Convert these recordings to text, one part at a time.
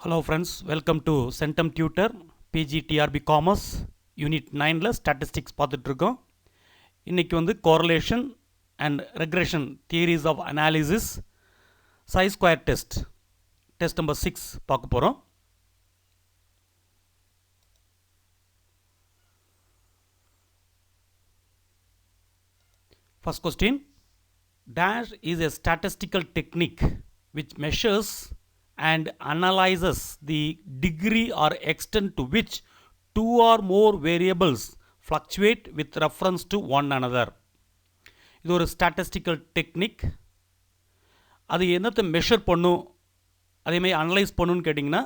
Hello friends, welcome to Centum Tutor PGTRB Commerce Unit 9ல Statistics பார்த்துட்டு இருக்கோம். இன்னைக்கு வந்து Correlation and Regression Theories of Analysis Chi-Square Test Test number 6 பார்க்க போகிறோம். First question, dash is a statistical technique which measures and analyzes the degree or extent to which two or more variables fluctuate with reference to one another. இது ஒரு statistical technique. அது என்னத்தை measure பண்ணும், அதேமாதிரி analyse பண்ணுன்னு கேட்டிங்கன்னா,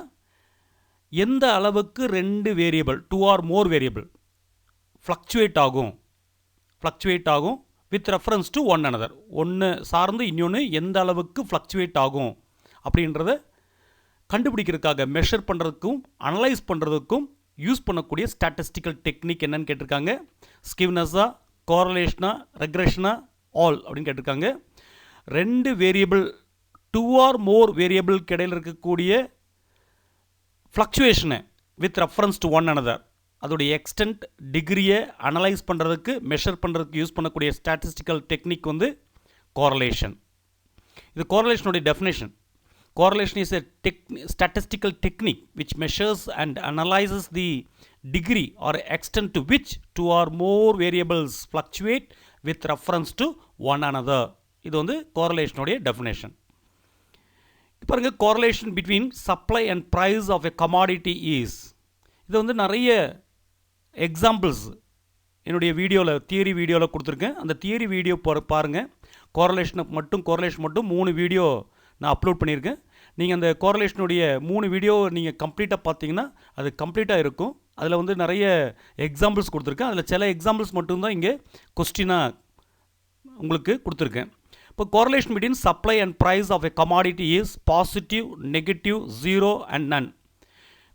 எந்த அளவுக்கு ரெண்டு variable two or more variable fluctuate ஆகும் with reference to one another, ஒன்று சார்ந்து இன்னொன்று எந்த அளவுக்கு ஃப்ளக்சுவேட் ஆகும் அப்படின்றத கண்டுபிடிக்கிறதுக்காக மெஷர் பண்ணுறதுக்கும் அனலைஸ் பண்ணுறதுக்கும் யூஸ் பண்ணக்கூடிய ஸ்டாட்டிஸ்டிக்கல் டெக்னிக் என்னன்னு கேட்டிருக்காங்க. ஸ்கிவ்னஸா, கோரலேஷனா, ரெக்ரெஷனா, ஆல் அப்படின்னு கேட்டிருக்காங்க. ரெண்டு வேரியபிள் டூ ஆர் மோர் வேரியபிளுக்கு இடையில் இருக்கக்கூடிய ஃப்ளக்சுவேஷனை with reference to one another, அதோடைய எக்ஸ்டென்ட் டிகிரியை அனலைஸ் பண்ணுறதுக்கு மெஷர் பண்ணுறதுக்கு யூஸ் பண்ணக்கூடிய ஸ்டாட்டிஸ்டிக்கல் டெக்னிக் வந்து கோரலேஷன். இது கோரலேஷனுடைய definition. Correlation is a statistical technique which measures and analyzes the degree or extent to which two or more variables fluctuate with reference to one another. இது வந்து correlation உடைய definition. இப்போ பாருங்க, correlation between supply and price of a commodity is, இது வந்து நிறைய examples என்னுடைய வீடியோவில் தியரி வீடியோவில் கொடுத்துருக்கேன். அந்த தியரி வீடியோ பாருங்கள். கோரலேஷன் மட்டும் 3 வீடியோ நான் அப்லோட் பண்ணியிருக்கேன். நீங்கள் அந்த கோரலேஷனுடைய 3 வீடியோ நீங்கள் கம்ப்ளீட்டாக பார்த்தீங்கன்னா அது கம்ப்ளீட்டாக இருக்கும். அதில் வந்து நிறைய எக்ஸாம்பிள்ஸ் கொடுத்துருக்கேன். அதில் சில எக்ஸாம்பிள்ஸ் மட்டும்தான் இங்கே கொஸ்டினாக உங்களுக்கு கொடுத்துருக்கேன். இப்போ correlation between supply and price of a commodity is positive, negative, zero and none.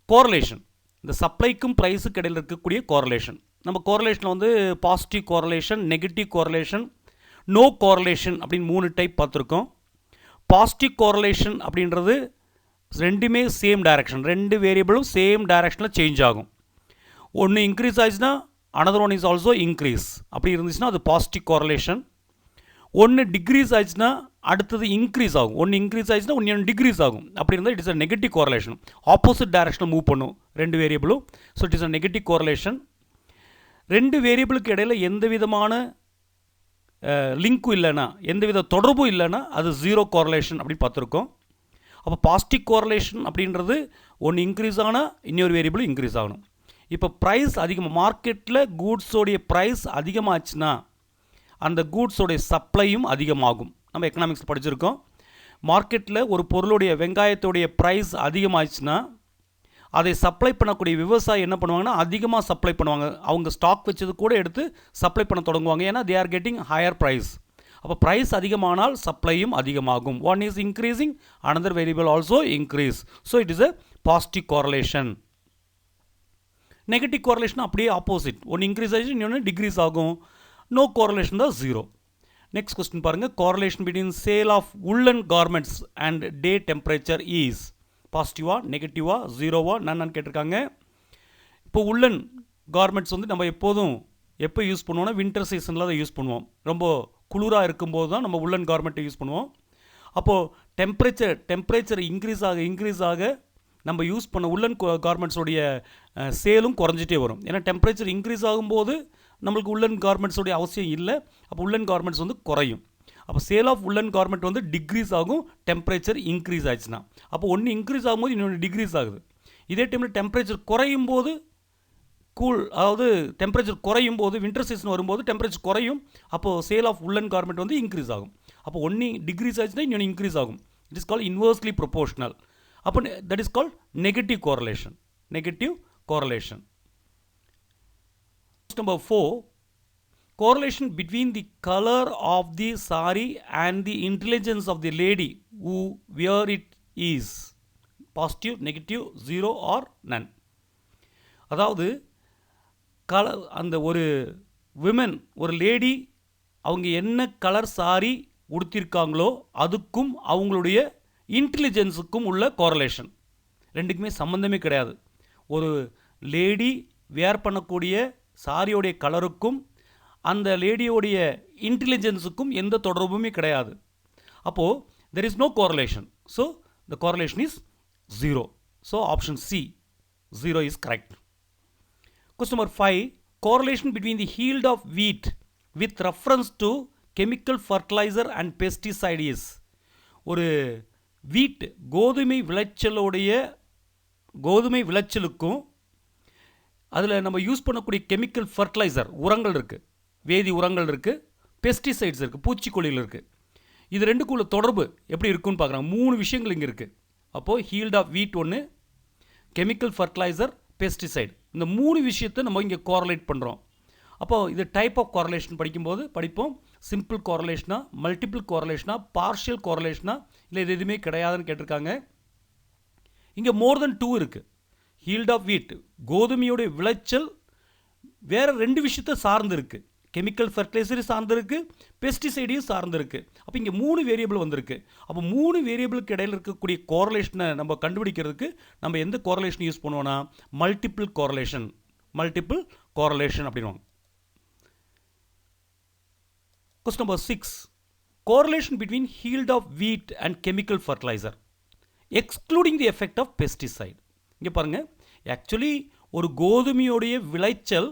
Correlation, இந்த சப்ளைக்கும் ப்ரைஸுக்கு இடையில் இருக்கக்கூடிய கோரலேஷன். நம்ம கோரலேஷனில் வந்து positive correlation, negative correlation, no correlation அப்படின்னு 3 டைப் பார்த்துருக்கோம். பாசிட்டிவ் கோரலேஷன் அப்படின்றது ரெண்டுமே சேம் டைரக்ஷன், ரெண்டு வேரியபிளும் சேம் டைரக்ஷனில் சேஞ்ச் ஆகும். ஒன்று இன்க்ரீஸ் ஆச்சுன்னா another one is also increase, அப்படி இருந்துச்சுன்னா அது பாசிட்டிவ் கோரலேஷன். ஒன்று டிக்ரீஸ் ஆச்சுன்னா அடுத்தது இன்க்ரீஸ் ஆகும், ஒன்று இன்க்ரீஸ் ஆச்சுன்னா ஒன்று டிக்ரீஸ் ஆகும். அப்படி இருந்தால் it is a negative correlation. Opposite டைரக்ஷனில் மூவ் பண்ணும் ரெண்டு வேரியபிளும். So it is a negative correlation. ரெண்டு வேரியபிளுக்கு இடையில் எந்த விதமான லிங்க்கும் இல்லைன்னா, எந்தவித தொடர்பும் இல்லைன்னா அது ஜீரோ கோரலேஷன் அப்படி பார்த்துருக்கோம். அப்போ பாசிட்டிவ் கோரலேஷன் அப்படின்றது ஒன்று இன்க்ரீஸ் ஆனால் இன்னொரு வேரியபிள் இன்க்ரீஸ் ஆகணும். இப்போ ப்ரைஸ் அதிகமாக, மார்க்கெட்டில் கூட்ஸோடைய ப்ரைஸ் அதிகமாச்சுன்னா அந்த கூட்ஸோடைய சப்ளையும் அதிகமாகும். நம்ம எக்கனாமிக்ஸ் படிச்சிருக்கோம். மார்க்கெட்டில் ஒரு பொருளுடைய வெங்காயத்தோடைய ப்ரைஸ் அதிகமாச்சுன்னா அதை சப்ளை பண்ணக்கூடிய விவசாயி என்ன பண்ணுவாங்கன்னா அதிகமாக சப்ளை பண்ணுவாங்க. அவங்க ஸ்டாக் வச்சது கூட எடுத்து சப்ளை பண்ண தொடங்குவாங்க. ஏன்னா they are getting higher price. அப்போ ப்ரைஸ் அதிகமானால் சப்ளையும் அதிகமாகும். One is increasing, another variable also increase. So it is a positive correlation. Negative correlation அப்படியே ஆப்போசிட், ஒன்று இன்க்ரீஸ் ஆகிடுச்சு இன்னொன்று டிக்ரீஸ் ஆகும். நோ கோரலேஷன் தான் ஜீரோ. நெக்ஸ்ட் கொஸ்டின் பாருங்கள். Correlation between sale of woollen garments and day temperature is பாசிட்டிவா, நெகட்டிவா, ஜீரோவா, நன்னு கேட்டிருக்காங்க. இப்போ உள்ளன் கார்மெண்ட்ஸ் வந்து நம்ம எப்போதும் எப்போ யூஸ் பண்ணுவோம்னா வின்டர் சீசனில் தான் யூஸ் பண்ணுவோம். ரொம்ப குளிராக இருக்கும்போது தான் நம்ம உள்ளன் கார்மெண்ட்டை யூஸ் பண்ணுவோம். அப்போது டெம்பரேச்சர் இன்க்ரீஸ் ஆக நம்ம யூஸ் பண்ண உள்ளன் கார்மெண்ட்ஸோடைய சேலும் குறைஞ்சிட்டே வரும். ஏன்னா டெம்பரேச்சர் இன்க்ரீஸ் ஆகும்போது நம்மளுக்கு உள்ளன் கார்மெண்ட்ஸோடைய அவசியம் இல்லை. அப்போ உள்ளன் கார்மெண்ட்ஸ் வந்து குறையும். அப்போ சேல் ஆஃப் உள்ளன் கார்மெண்ட் வந்து டிக்ரீஸ் ஆகும் டெம்பரேச்சர் இன்க்ரீஸ் ஆச்சுன்னா. அப்போ ஒன்று இன்க்ரீஸ் ஆகும்போது இன்னொன்று டிக்ரீஸ் ஆகுது. இதே டைமில் டெம்பரேச்சர் குறையும் போது அதாவது டெம்பரேச்சர் குறையும் போது வின்டர் சீசன் வரும்போது டெம்பரேச்சர் குறையும். அப்போது சேல் ஆஃப் உள்ளன் கார்மெண்ட் வந்து இன்க்ரீஸ் ஆகும். அப்போ ஒன்று டிக்ரீஸ் ஆச்சுன்னா இன்னொன்று இன்க்ரீஸ் ஆகும். It is called inversely proportional. அப்போ that is called negative correlation. Number 4, correlation between the color of the saree and the intelligence of the lady who wear it is positive, negative, zero or none. அதாவது அந்த ஒரு women, ஒரு lady, அவங்க என்ன colour sorry உடுத்திருக்காங்களோ அதுக்கும் அவங்களுடைய இன்டெலிஜென்ஸுக்கும் உள்ள correlation. ரெண்டுக்குமே சம்மந்தமே கிடையாது. ஒரு லேடி வேர் பண்ணக்கூடிய சாரியோடைய கலருக்கும் அந்த லேடியோடைய இன்டெலிஜென்ஸுக்கும் எந்த தொடர்புமே கிடையாது. அப்போது there is no correlation. So the correlation is 0. So option C, 0 is correct. Question number 5, correlation between the yield of wheat with reference to chemical fertilizer and pesticide is. ஒரு வீட் கோதுமை விளைச்சலுக்கும் அதில் நம்ம யூஸ் பண்ணக்கூடிய கெமிக்கல் ஃபர்டிலைசர் உரங்கள் இருக்குது, வேதி உரங்கள் இருக்குது, பெஸ்டிசைட்ஸ் இருக்குது, பூச்சிக்கொல்லிகள் இருக்குது. இது ரெண்டுக்குள்ள தொடர்பு எப்படி இருக்குன்னு பார்க்குறாங்க. 3 விஷயங்கள் இங்கே இருக்குது. அப்போது ஹீல்ட் ஆஃப் வீட் ஒன்று, கெமிக்கல் ஃபர்டிலைசர், பெஸ்டிசைட், இந்த 3 விஷயத்தை நம்ம இங்கே கோரலேட் பண்ணுறோம். அப்போது இது டைப் ஆஃப் கோரலேஷன் படிக்கும்போது படிப்போம். சிம்பிள் கோரலேஷனா, மல்டிபிள் கோரலேஷனா, பார்ஷியல் கோரலேஷனா, இல்லை இது எதுவுமே கிடையாதுன்னு கேட்டிருக்காங்க. இங்கே மோர் தென் 2 இருக்குது. ஹீல்ட் ஆஃப் வீட் கோதுமையோடைய விளைச்சல் வேறு 2 விஷயத்தை சார்ந்து இருக்குது. கெமிக்கல் ஃபர்டிலைசரையும் சார்ந்திருக்கு, பெஸ்டிசைடையும் சார்ந்திருக்கு. அப்போ இங்கே 3 வேரியபிள் வந்திருக்கு. அப்போ 3 வேரியபிளுக்கு இடையில் இருக்கக்கூடிய கோரலேஷனை நம்ம கண்டுபிடிக்கிறதுக்கு நம்ம எந்த கோரலேஷன் யூஸ் பண்ணுவோம்னா மல்டிபிள் கோரலேஷன் அப்படின்வாங்க. Question number 6, correlation between yield of wheat and chemical fertilizer excluding the effect of pesticide. இங்கே பாருங்கள், ஆக்சுவலி ஒரு கோதுமையோடைய விளைச்சல்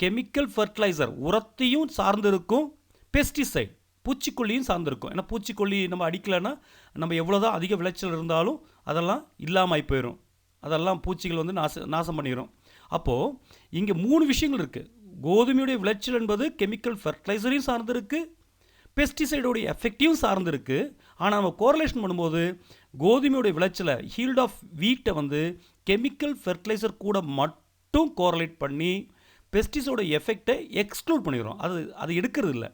கெமிக்கல் ஃபர்டிலைசர் உரத்தையும் சார்ந்திருக்கும், பெஸ்டிசைட் பூச்சிக்கொல்லியும் சார்ந்திருக்கும். ஏன்னா பூச்சிக்கொல்லி நம்ம அடிக்கலைன்னா நம்ம எவ்வளோதான் அதிக விளைச்சல் இருந்தாலும் அதெல்லாம் இல்லாமல் போயிடும், அதெல்லாம் பூச்சிகள் வந்து நாசம் பண்ணிடும். அப்போது இங்கே 3 விஷயங்கள் இருக்குது. கோதுமையுடைய விளைச்சல் என்பது கெமிக்கல் ஃபர்டிலைசரையும் சார்ந்திருக்கு, பெஸ்டிசைடோடைய எஃபெக்டிவும் சார்ந்திருக்கு. ஆனால் நம்ம கோரலேஷன் பண்ணும்போது கோதுமையுடைய விளைச்சலை ஹீல்ட் ஆஃப் வீட்டை வந்து கெமிக்கல் ஃபர்டிலைசர் கூட மட்டும் கோரலேட் பண்ணி பெஸ்டிசைடோட எஃபெக்டை எக்ஸ்க்ளூட் பண்ணிடுறோம். அது எடுக்கிறது இல்லை.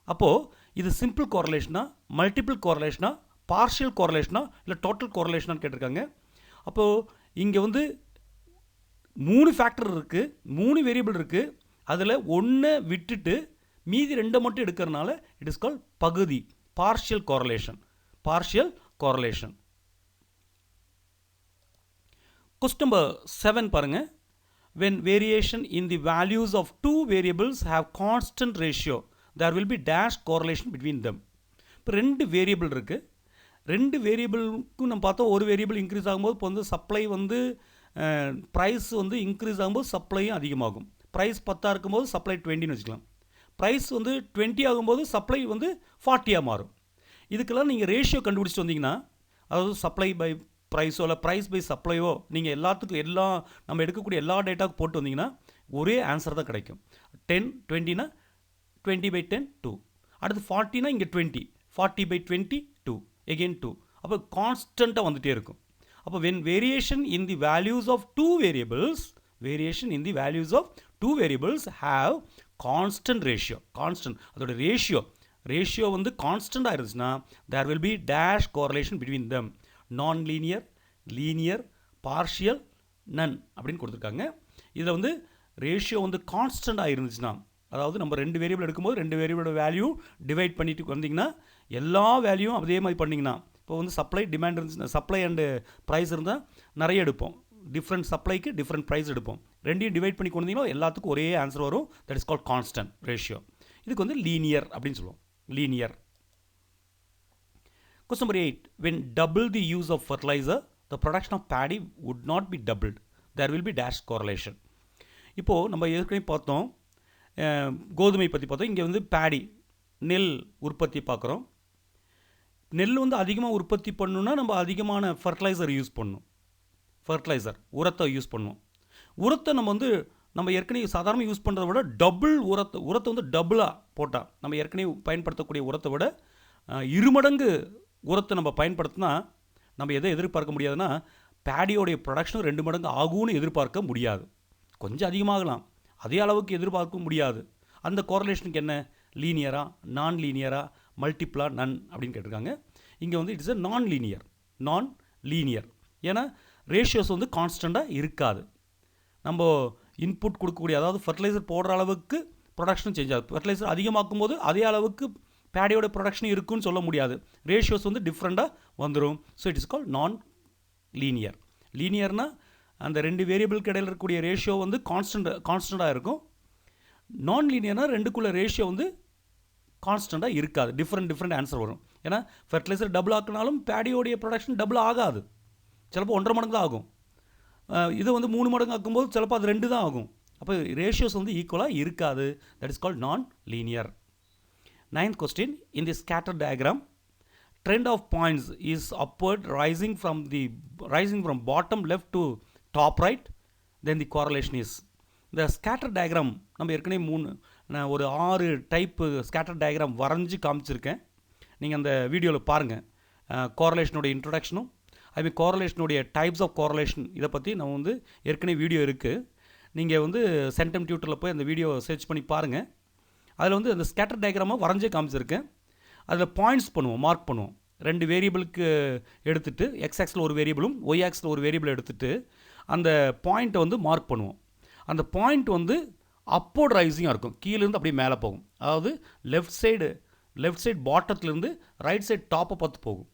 அப்போது இது சிம்பிள் கோரலேஷனா, மல்டிபிள் கோரலேஷனா, பார்ஷியல் கோரலேஷனா, இல்லை டோட்டல் கோரலேஷனான்னு கேட்டிருக்காங்க. அப்போது இங்கே வந்து 3 ஃபேக்டர் இருக்குது, 3 வேரியபிள் இருக்குது. அதில் 1 விட்டுட்டு மீதி 2 மட்டும் எடுக்கிறதுனால இட் இஸ் கால் பகுதி, பார்ஷியல் கோரலேஷன். Question number 7 பாருங்கள். When variation in the values of 2 variables have constant ratio, there will be dash correlation between them. இப்போ 2 வேரியபிள் இருக்குது. 2 வேரியபிளுக்கும் நம்ம பார்த்தோம். ஒரு வேரியபிள் இன்க்ரீஸ் ஆகும்போது இப்போ வந்து சப்ளை வந்து ப்ரைஸ் வந்து இன்க்ரீஸ் ஆகும்போது சப்ளையும் அதிகமாகும். ப்ரைஸ் 10 இருக்கும்போது சப்ளை 20ன்னு வச்சுக்கலாம். ப்ரைஸ் வந்து 20 ஆகும்போது சப்ளை வந்து 40 மாறும். இதுக்கெல்லாம் நீங்கள் ரேஷியோ கண்டுபிடிச்சிட்டு வந்தீங்கன்னா, அதாவது சப்ளை பை ப்ரைஸோ இல்லை ப்ரைஸ் பை சப்ளையோ நீங்கள் எல்லாத்துக்கும் நம்ம எடுக்கக்கூடிய எல்லா டேட்டாவுக்கு போட்டு வந்தீங்கன்னா ஒரே ஆன்சர் தான் கிடைக்கும். 10 20னா 20/10 2, அடுத்து 40னா இங்கே 20, 40/20 2, again 2. அப்போ கான்ஸ்டண்ட்டாக வந்துகிட்டே இருக்கும். அப்போ when variation in the values of two variables have constant ratio, அதோட ரேஷியோ வந்து கான்ஸ்டண்ட்டாக இருந்துச்சுன்னா there will be dash correlation between them, non-linear, linear, partial, none அப்படின்னு கொடுத்துருக்காங்க. இதில் வந்து ரேஷியோ வந்து கான்ஸ்டண்ட்டாக இருந்துச்சுன்னா, அதாவது நம்ம 2 வேரியபிள் எடுக்கும்போது 2 வேரியபிளோட வேல்யூ டிவைட் பண்ணிட்டு வந்தீங்கன்னா எல்லா வேல்யூவும் அதே மாதிரி பண்ணிங்கன்னா, இப்போ வந்து சப்ளை டிமாண்ட் இருந்துச்சுன்னா சப்ளை அண்டு ப்ரைஸ் இருந்தால் நிறைய எடுப்போம், டிஃப்ரெண்ட் சப்ளைக்கு டிஃப்ரெண்ட் ப்ரைஸ் எடுப்போம். 2யும் டிவைட் பண்ணி கொண்டு வந்தீங்கன்னா எல்லாத்துக்கும் ஒரே ஆன்சர் வரும். That is called constant ratio. இதுக்கு வந்து லீனியர் அப்படின்னு சொல்லுவோம், linear. Question number 8, when double the use of fertilizer, the production of paddy would not be doubled. There will be dash correlation. இப்போது நம்ம ஏற்கனவே பார்த்தோம், கோதுமை பற்றி பார்த்தோம். இங்கே வந்து பேடி நெல் உற்பத்தி பார்க்குறோம். நெல் வந்து அதிகமாக உற்பத்தி பண்ணணுன்னா நம்ம அதிகமான ஃபர்டிலைசர் யூஸ் பண்ணணும். உரத்தை யூஸ் பண்ணுவோம். உரத்தை நம்ம ஏற்கனவே சாதாரண யூஸ் பண்ணுறத விட டபுள் உரத்தை வந்து டபுளாக போட்டால், நம்ம ஏற்கனவே பயன்படுத்தக்கூடிய உரத்தை விட 2 மடங்கு உரத்தை நம்ம பயன்படுத்தினா நம்ம எதை எதிர்பார்க்க முடியாதுன்னா பேடியோடைய ப்ரொடக்ஷனும் 2 மடங்கு ஆகும்னு எதிர்பார்க்க முடியாது. கொஞ்சம் அதிகமாகலாம், அதே அளவுக்கு எதிர்பார்க்க முடியாது. அந்த கோரலேஷனுக்கு என்ன, லீனியரா, நான் லீனியரா, மல்டிப்ளா, நன் அப்படின்னு கேட்டிருக்காங்க. இங்கே வந்து இட்ஸ் நான் லீனியர். ஏன்னா ரேஷியோஸ் வந்து கான்ஸ்டண்ட்டாக இருக்காது. நம்ம இன்புட் கொடுக்கக்கூடிய, அதாவது ஃபர்டிலைசர் போடுற அளவுக்கு ப்ரொடக்ஷனும் சேஞ்ச் ஆகுது. ஃபர்டிலைசர் அதிகமாக்கும் போது அதே அளவுக்கு பேடியோட ப்ரொடக்ஷன் இருக்குன்னு சொல்ல முடியாது. ரேஷியோஸ் வந்து டிஃப்ரெண்ட்டாக வந்துடும். ஸோ இட் இஸ் கால்ட் நான் லீனியர். லீனியர்னால் அந்த ரெண்டு வேரியபிளுக்கு இடையில் இருக்கக்கூடிய ரேஷியோ வந்து கான்ஸ்டண்ட்டாக இருக்கும். நான் லீனியர்னால் ரெண்டுக்குள்ள ரேஷியோ வந்து கான்ஸ்டண்ட்டாக இருக்காது. டிஃப்ரெண்ட் ஆன்சர் வரும். ஏன்னா ஃபெர்டிலைசர் டபுள் ஆக்கினாலும் பேடியோடைய ப்ரொடக்ஷன் டபுள் ஆகாது. சிலப்போ 1.5 மடங்கு தான் ஆகும். இது வந்து 3 மடங்கு ஆக்கும்போது சிலப்போ அது 2 தான் ஆகும். அப்போ ரேஷியோஸ் வந்து ஈக்குவலாக இருக்காது. தட் இஸ் கால்ட் நான் linear. 9th question. In the scatter diagram, trend of points is upward rising from bottom left to top right, then the correlation is. இந்த ஸ்கேட்டர் டயக்ராம் நம்ம ஏற்கனவே நான் ஒரு 6 டைப்பு ஸ்கேட்டர் டயக்ராம் வரைஞ்சி காமிச்சிருக்கேன். நீங்கள் அந்த வீடியோவில் பாருங்கள். கோரலேஷனுடைய இன்ட்ரொடக்ஷனும் அதுமாதிரி கோரலேஷனுடைய டைப்ஸ் ஆஃப் கோரலேஷன் இதை பற்றி நம்ம வந்து ஏற்கனவே வீடியோ இருக்குது. நீங்கள் வந்து சென்டம் டியூட்டரில் போய் அந்த வீடியோ சர்ச் பண்ணி பாருங்கள். அதில் வந்து அந்த ஸ்கேட்டர் டயக்ராமாக வரைஞ்சே காமிச்சிருக்கேன். அதில் பாயிண்ட்ஸ் பண்ணுவோம், மார்க் பண்ணுவோம். 2 வேரியபிளுக்கு எடுத்துகிட்டு எக்ஸ் ஆக்ஸில் ஒரு வேரியபிளும் ஒய் ஆக்ஸில் ஒரு வேரியபிள் எடுத்துகிட்டு அந்த பாயிண்ட்டை வந்து மார்க் பண்ணுவோம். அந்த பாயிண்ட் வந்து அப்போர்ட் ரைஸிங்காக இருக்கும். கீழேருந்து அப்படியே மேலே போகும். அதாவது லெஃப்ட் சைடு பாட்டத்துலேருந்து ரைட் சைடு டாப்பை பார்த்து போகும்.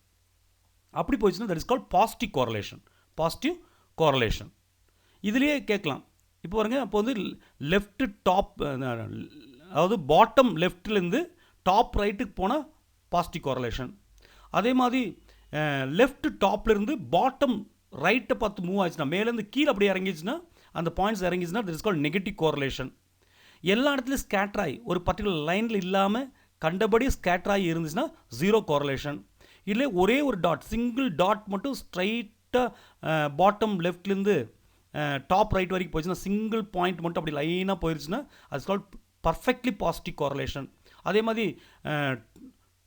அப்படி போயிடுச்சுன்னா that is called positive correlation. இதுலேயே கேட்கலாம். இப்போ பாருங்க, அப்போ வந்து லெஃப்ட் டாப், அதாவது பாட்டம் லெஃப்ட்லேருந்து டாப் ரைட்டுக்கு போனால் பாசிட்டிவ் கோரலேஷன். அதே மாதிரி லெஃப்ட் டாப்லேருந்து பாட்டம் ரைட்டை பார்த்து மூவ் ஆச்சுன்னா, மேலேருந்து கீழே அப்படியே இறங்கிச்சுன்னா, அந்த பாயிண்ட்ஸ் இறங்கிச்சுன்னா that is called negative correlation. எல்லா இடத்துலையும் ஸ்கேட்ராகி ஒரு பர்டிகுலர் லைனில் இல்லாமல் கண்டபடி ஸ்கேட்ராகி இருந்துச்சுன்னா ஜீரோ கோரலேஷன். இல்லை ஒரே ஒரு டாட், சிங்கிள் டாட் மட்டும் ஸ்ட்ரைட்டாக பாட்டம் லெஃப்ட்லேருந்து டாப் ரைட் வரைக்கும் போயிடுச்சுன்னா, சிங்கிள் பாயிண்ட் மட்டும் அப்படி லைனாக போயிடுச்சுன்னா அது கால்ட் பர்ஃபெக்ட்லி பாசிட்டிவ் கோரலேஷன். அதே மாதிரி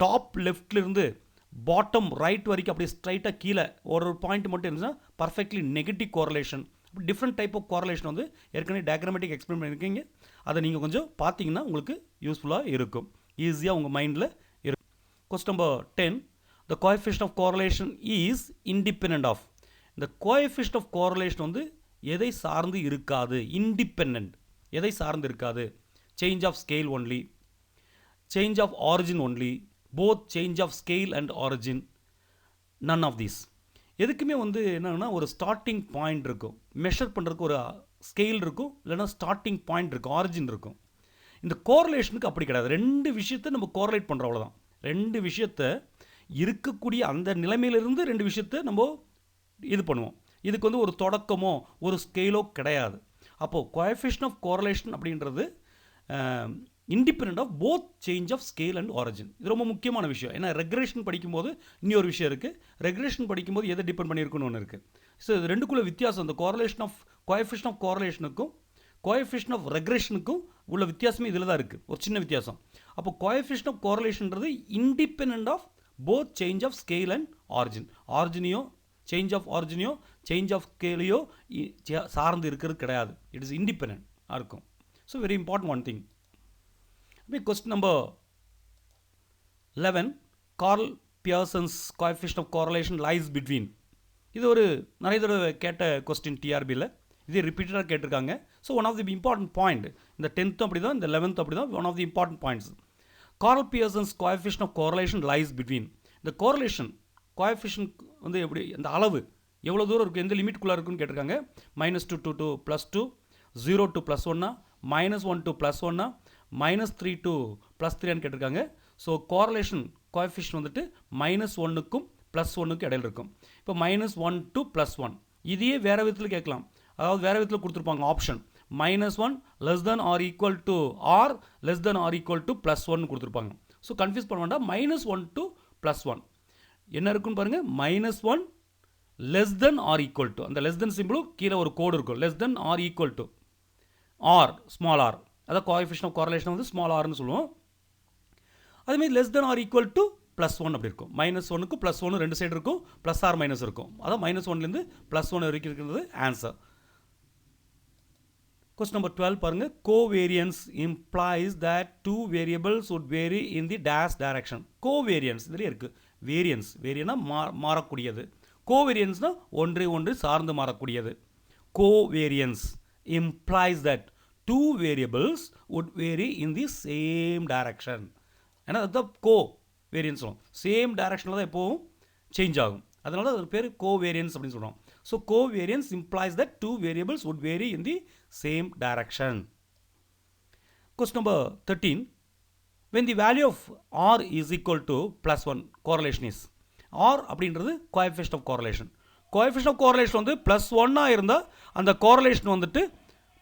டாப் லெஃப்ட்லேருந்து பாட்டம் ரைட் வரைக்கும் அப்படியே ஸ்ட்ரைட்டாக கீழே ஒரு பாயிண்ட் மட்டும் இருந்துச்சுன்னா பர்ஃபெக்ட்லி நெகட்டிவ் கோரலேஷன். அப்படி டிஃப்ரெண்ட் டைப் ஆஃப் கோரலேஷன் வந்து ஏற்கனவே டயக்ராமேட்டிக் எக்ஸ்பிளைன் பண்ணியிருக்கீங்க. அதை நீங்கள் கொஞ்சம் பார்த்தீங்கன்னா உங்களுக்கு யூஸ்ஃபுல்லாக இருக்கும், ஈஸியாக உங்கள் மைண்டில் இருக்கும். Question number 10. The coefficient of correlation is independent of. இந்த coefficient of correlation வந்து எதை சார்ந்து இருக்காது? இண்டிபெண்ட், எதை சார்ந்து இருக்காது? Change of scale only, change of origin only, both change of scale and origin, none of these. எதுக்குமே வந்து என்னன்னா ஒரு ஸ்டார்டிங் பாயிண்ட் இருக்கும், மெஷர் பண்ணுறதுக்கு ஒரு ஸ்கேல் இருக்கும், இல்லைனா ஸ்டார்டிங் பாயிண்ட் இருக்கும், ஆரிஜின் இருக்கும். இந்த கோரலேஷனுக்கு அப்படி கிடையாது. 2 விஷயத்தை நம்ம கோரலேட் பண்ணுறோம், அவ்வளோதான். 2 விஷயத்தை இருக்கக்கூடிய அந்த நிலைமையிலிருந்து 2 விஷயத்தை நம்ம இது பண்ணுவோம். இதுக்கு வந்து ஒரு தொடக்கமோ ஒரு ஸ்கேலோ கிடையாது. அப்போது கோஎஃபிஷியன்ட் ஆஃப் கோரலேஷன் அப்படின்றது independent of both change of scale and origin. இது ரொம்ப முக்கியமான விஷயம். ஏன்னா ரெக்ரேஷன் படிக்கும்போது இன்னொரு விஷயம் இருக்குது, ரெக்ரேஷன் படிக்கும்போது எதை டிபெண்ட் பண்ணியிருக்குன்னு ஒன்று இருக்குது. ஸோ இது ரெண்டுக்குள்ள வித்தியாசம். இந்த கோரலேஷன் ஆஃப் கோஎஃபிஷியன்ட் ஆஃப் கோரலேஷனுக்கும் கோஎஃபிஷியன்ட் ஆஃப் ரெக்ரேஷனுக்கும் உள்ள வித்தியாசமே இதில் தான் இருக்குது, ஒரு சின்ன வித்தியாசம். அப்போ கோஎஃபிஷியன்ட் ஆஃப் கோரலேஷன்றது independent of both change of scale and origin. ஆரிஜினையோ சேஞ்ச் ஆஃப் ஆரிஜினையோ சேஞ்ச் ஆஃப் ஸ்கேலையோ சார்ந்து இருக்கிறது கிடையாது. இட் இஸ் இண்டிபெண்டாக இருக்கும். So very important one thing. Question number 11. Carl Pearson's coefficient of correlation lies between. இது ஒரு நிறைய தடவை கேட்ட கொஸ்டின் டிஆர்பியில், இது ரிப்பீட்டடாக கேட்டிருக்காங்க. So one of the important point, இந்த 10th அப்படி தான், இந்த 11th அப்படி தான், one of the important points. Karl Pearson's coefficient of correlation lies between. இந்த கோரலேஷன் கோஎஃபிஷியன்ட் வந்து எப்படி, அந்த அளவு எவ்வளோ தூரம் இருக்குது, எந்த லிமிட்குள்ளே இருக்குன்னு கேட்டிருக்காங்க. -2 to +2, 0 to +1, -1 to +1, -3 to +3 கேட்டிருக்காங்க. ஸோ கோரலேஷன் கோஎஃபிஷியன்ட் வந்துட்டு -1க்கும் +1க்கும் இடையில் இருக்கும். இப்போ -1 to +1 இதையே வேறு விதத்தில் கேட்கலாம். அதாவது வேறு விதத்தில் கொடுத்துருப்பாங்க option. -1 less than or equal to or less than or equal to +1 கொடுத்துருப்பாங்க. ஸோ கன்ஃபியூஸ் பண்ண வேண்டாம். -1 to +1 என்ன இருக்குன்னு பாருங்கள். -1 less than or equal to, அந்த less than சிம்பிளும் கீழே ஒரு கோடு இருக்கும். less than or equal to or small r, அதான் கோஎஃபிஷியன்ட் ஆஃப் கோரலேஷன் வந்து ஸ்மால் ஆர்னு சொல்லுவோம். அதேமாதிரி less than or equal to +1 அப்படி இருக்கும். -1க்கு +1 ரெண்டு சைடு இருக்கும், ப்ளஸ் ஆர் மைனஸ் இருக்கும். அதான் -1லேருந்து +1 வரைக்கும் இருக்கிறது ஆன்சர். கொஸ்டின் நம்பர் 12 பாருங்கள். Covariance implies that 2 variables would vary in the dash direction. Covariance இதுலேயே இருக்குது. வேரியன்ஸ், வேரியனா மாறக்கூடியது. கோவேரியன்ஸ்னால் ஒன்றை ஒன்று சார்ந்து மாறக்கூடியது. Covariance implies that 2 variables would vary in the same direction. ஏன்னா அதுதான் கோ வேரியன்ஸ் சொல்லும். சேம் டைரக்ஷனில் தான் எப்போவும் சேஞ்ச் ஆகும். அதனால தான் அது பேர் கோவேரியன்ஸ் அப்படின்னு சொல்கிறோம். So covariance implies that two variables would vary in the same direction. Question number 13. When the value of r is equal to plus 1, correlation is. r அப்படின்றது coefficient of correlation. coefficient of correlation வந்து plus ஒன்னாக இருந்தால் அந்த correlation வந்துட்டு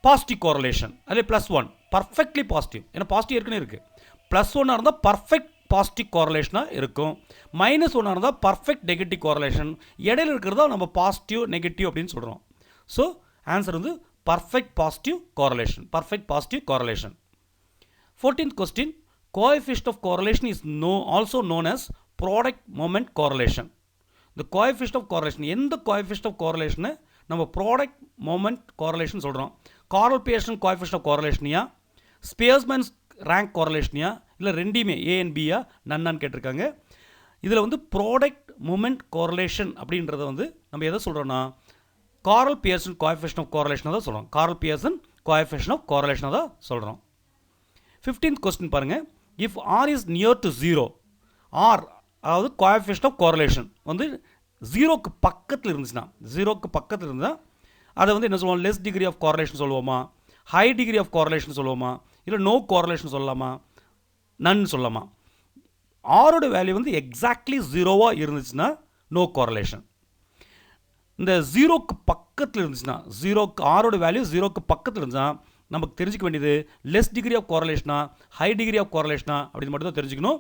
positive correlation. அதில் plus one perfectly positive, ஏன்னா positive ஏற்கனவே இருக்குது. ப்ளஸ் ஒன்னாக இருந்தால் பர்ஃபெக்ட் பாசிட்டிவ் கோரலேஷனாக இருக்கும். மைனஸ் ஒன்னாக இருந்தால் பர்ஃபெக்ட் நெகட்டிவ் கோரலேஷன். இடையில இருக்கிறதா நம்ம பாசிட்டிவ் நெகட்டிவ் அப்படின்னு சொல்கிறோம். ஸோ ஆன்சர் வந்து perfect positive correlation. Perfect positive correlation. 14th question. Coefficient of correlation is also known as product moment correlation. The coefficient of correlation, எந்த coefficient of correlation நம்ம product moment correlation சொல்கிறோம். Carl Pearson coefficient of correlation yeah, Spearman's rank correlation யா, இல்லை ரெண்டையுமே A and B யா நன்னான்னு கேட்டிருக்காங்க. இதில் வந்து product moment correlation அப்படின்றத வந்து நம்ம எதை சொல்கிறோன்னா கார்ல் பியர்சன் கோஎஃபிஷியன்ட் ஆஃப் கோரலேஷனை தான் சொல்கிறோம். கார்ல் பியர்சன் கோஎஃபிஷியன்ட் ஆஃப் கோரலேஷனை தான் சொல்கிறோம். 15th கொஸ்டின் பாருங்கள். If r is near to zero, r அதாவது கோஎஃபிஷியன்ட் ஆஃப் கோரலேஷன் வந்து ஜீரோக்கு பக்கத்தில் இருந்துச்சுன்னா, ஜீரோக்கு பக்கத்தில் இருந்தால் அதை வந்து என்ன சொல்லுவோம், லெஸ் டிகிரி ஆஃப் கோரலேஷன் சொல்லுவோமா, ஹை டிகிரி ஆஃப் கோரலேஷன் சொல்லுவோமா, இல்லை நோ கோரலேஷன் சொல்லலாமா, நன் சொல்லலாமா. ஆரோட வேல்யூ வந்து எக்ஸாக்ட்லி ஜீரோவாக இருந்துச்சுன்னா நோ கோரலேஷன். இந்த ஜீரோக்கு பக்கத்தில் இருந்துச்சுன்னா, ஜீரோக்கு ஆரோட வேல்யூ ஜீரோக்கு பக்கத்தில் இருந்துச்சுன்னா நமக்கு தெரிஞ்சிக்க வேண்டியது லெஸ் டிகிரி ஆஃப் கோரலேஷனா ஹை டிகிரி ஆஃப் கோரலேஷனா அப்படின்னு மட்டும் தான் தெரிஞ்சுக்கணும்.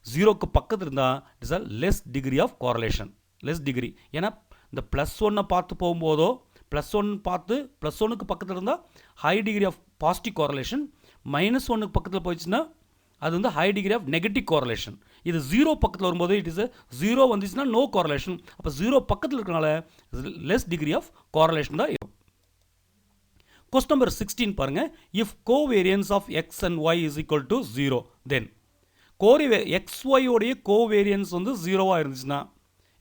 ஜீரோக்கு பக்கத்தில் இருந்தால் it's a less degree of correlation. Less degree, ஏன்னா இந்த ப்ளஸ் ஒன்னை பார்த்து போகும்போதோ ப்ளஸ் ஒன் பார்த்து ப்ளஸ் ஒன்னுக்கு பக்கத்தில் இருந்தால் high degree of positive correlation, minus ஒன்னுக்கு பக்கத்தில் போயிடுச்சுன்னா அது வந்து high degree of negative correlation. இது ஜீரோ பக்கத்தில் வரும்போது இட் இஸ் ஜீரோ வந்துச்சுன்னா நோ கோரலேஷன். அப்போ ஜீரோ பக்கத்தில் இருக்கிறனால லெஸ் டிகிரி ஆஃப் கோரலேஷன் தான் இருக்கும். கொஸ்டின் நம்பர் 16 பாருங்கள். If covariance of X and Y is equal to zero, then X ஒய்யோடைய கோவேரியன்ஸ் வந்து ஜீரோவாக இருந்துச்சுன்னா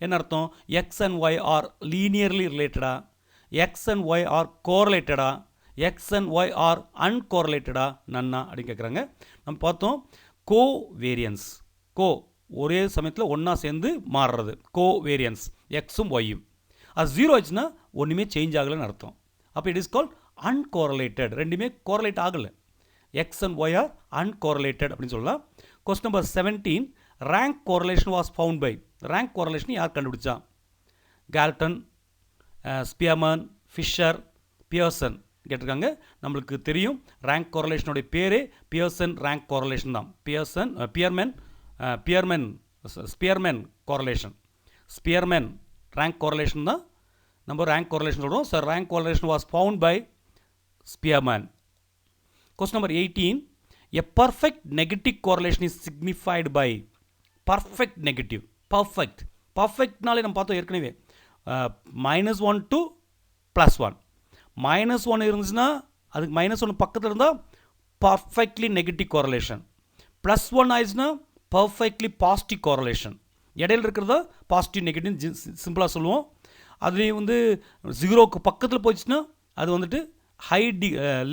என்ன அர்த்தம்? X and Y are linearly ரிலேட்டடா, எக்ஸ் அண்ட் ஒய் ஆர் கோரலேட்டடா, எக்ஸ் அண்ட் ஒய் ஆர் அன்கோரலேட்டடா, நன்னா அப்படின்னு கேட்குறாங்க. நம்ம பார்த்தோம் கோ வேரியன்ஸ், கோ ஒரே சமயத்தில் ஒன்றா சேர்ந்து மாறுறது கோ வேரியன்ஸ் எக்ஸும் ஒய்யும். அது ஜீரோ ஆச்சுன்னா ஒன்றுமே சேஞ்ச் ஆகலைன்னு அர்த்தம். அப்போ இட் இஸ் கால்ட் அன்கோரலேட்டட். ரெண்டுமே கோரலேட் ஆகலை. X and Y are uncorrelated அப்படின்னு சொல்லலாம். Question number 17. Rank correlation was found by. Rank correlation யார் கண்டுபிடிச்சா? கால்டன், ஸ்பியர்மன், ஃபிஷர், பியர்சன் கேட்டிருக்காங்க. நம்மளுக்கு தெரியும் ரேங்க் கோரலேஷனுடைய பேரே பியர்சன் ரேங்க் கோரலேஷன் தான். Pearson Spearman correlation, Spearman rank correlation தான் நம்ம ரேங்க் கோரலேஷன் சொல்கிறோம். So rank correlation was found by Spearman. Question number 18. A perfect negative correlation is signified by. Perfect negative, perfect, பர்ஃபெக்ட்னாலே நம்ம பார்த்தோம் ஏற்கனவே -1 to +1. -1 இருந்துச்சுன்னா அதுக்கு -1 பக்கத்தில் இருந்தால் பர்ஃபெக்ட்லி நெகட்டிவ் கோரலேஷன். +1 ஆயிடுச்சுன்னா பர்ஃபெக்ட்லி பாசிட்டிவ் கோரலேஷன். இடையில இருக்கிறத பாசிட்டிவ் நெகட்டிவ் சிம்பிளாக சொல்லுவோம். அதுலேயும் வந்து ஜீரோக்கு பக்கத்தில் போயிடுச்சுன்னா அது வந்துட்டு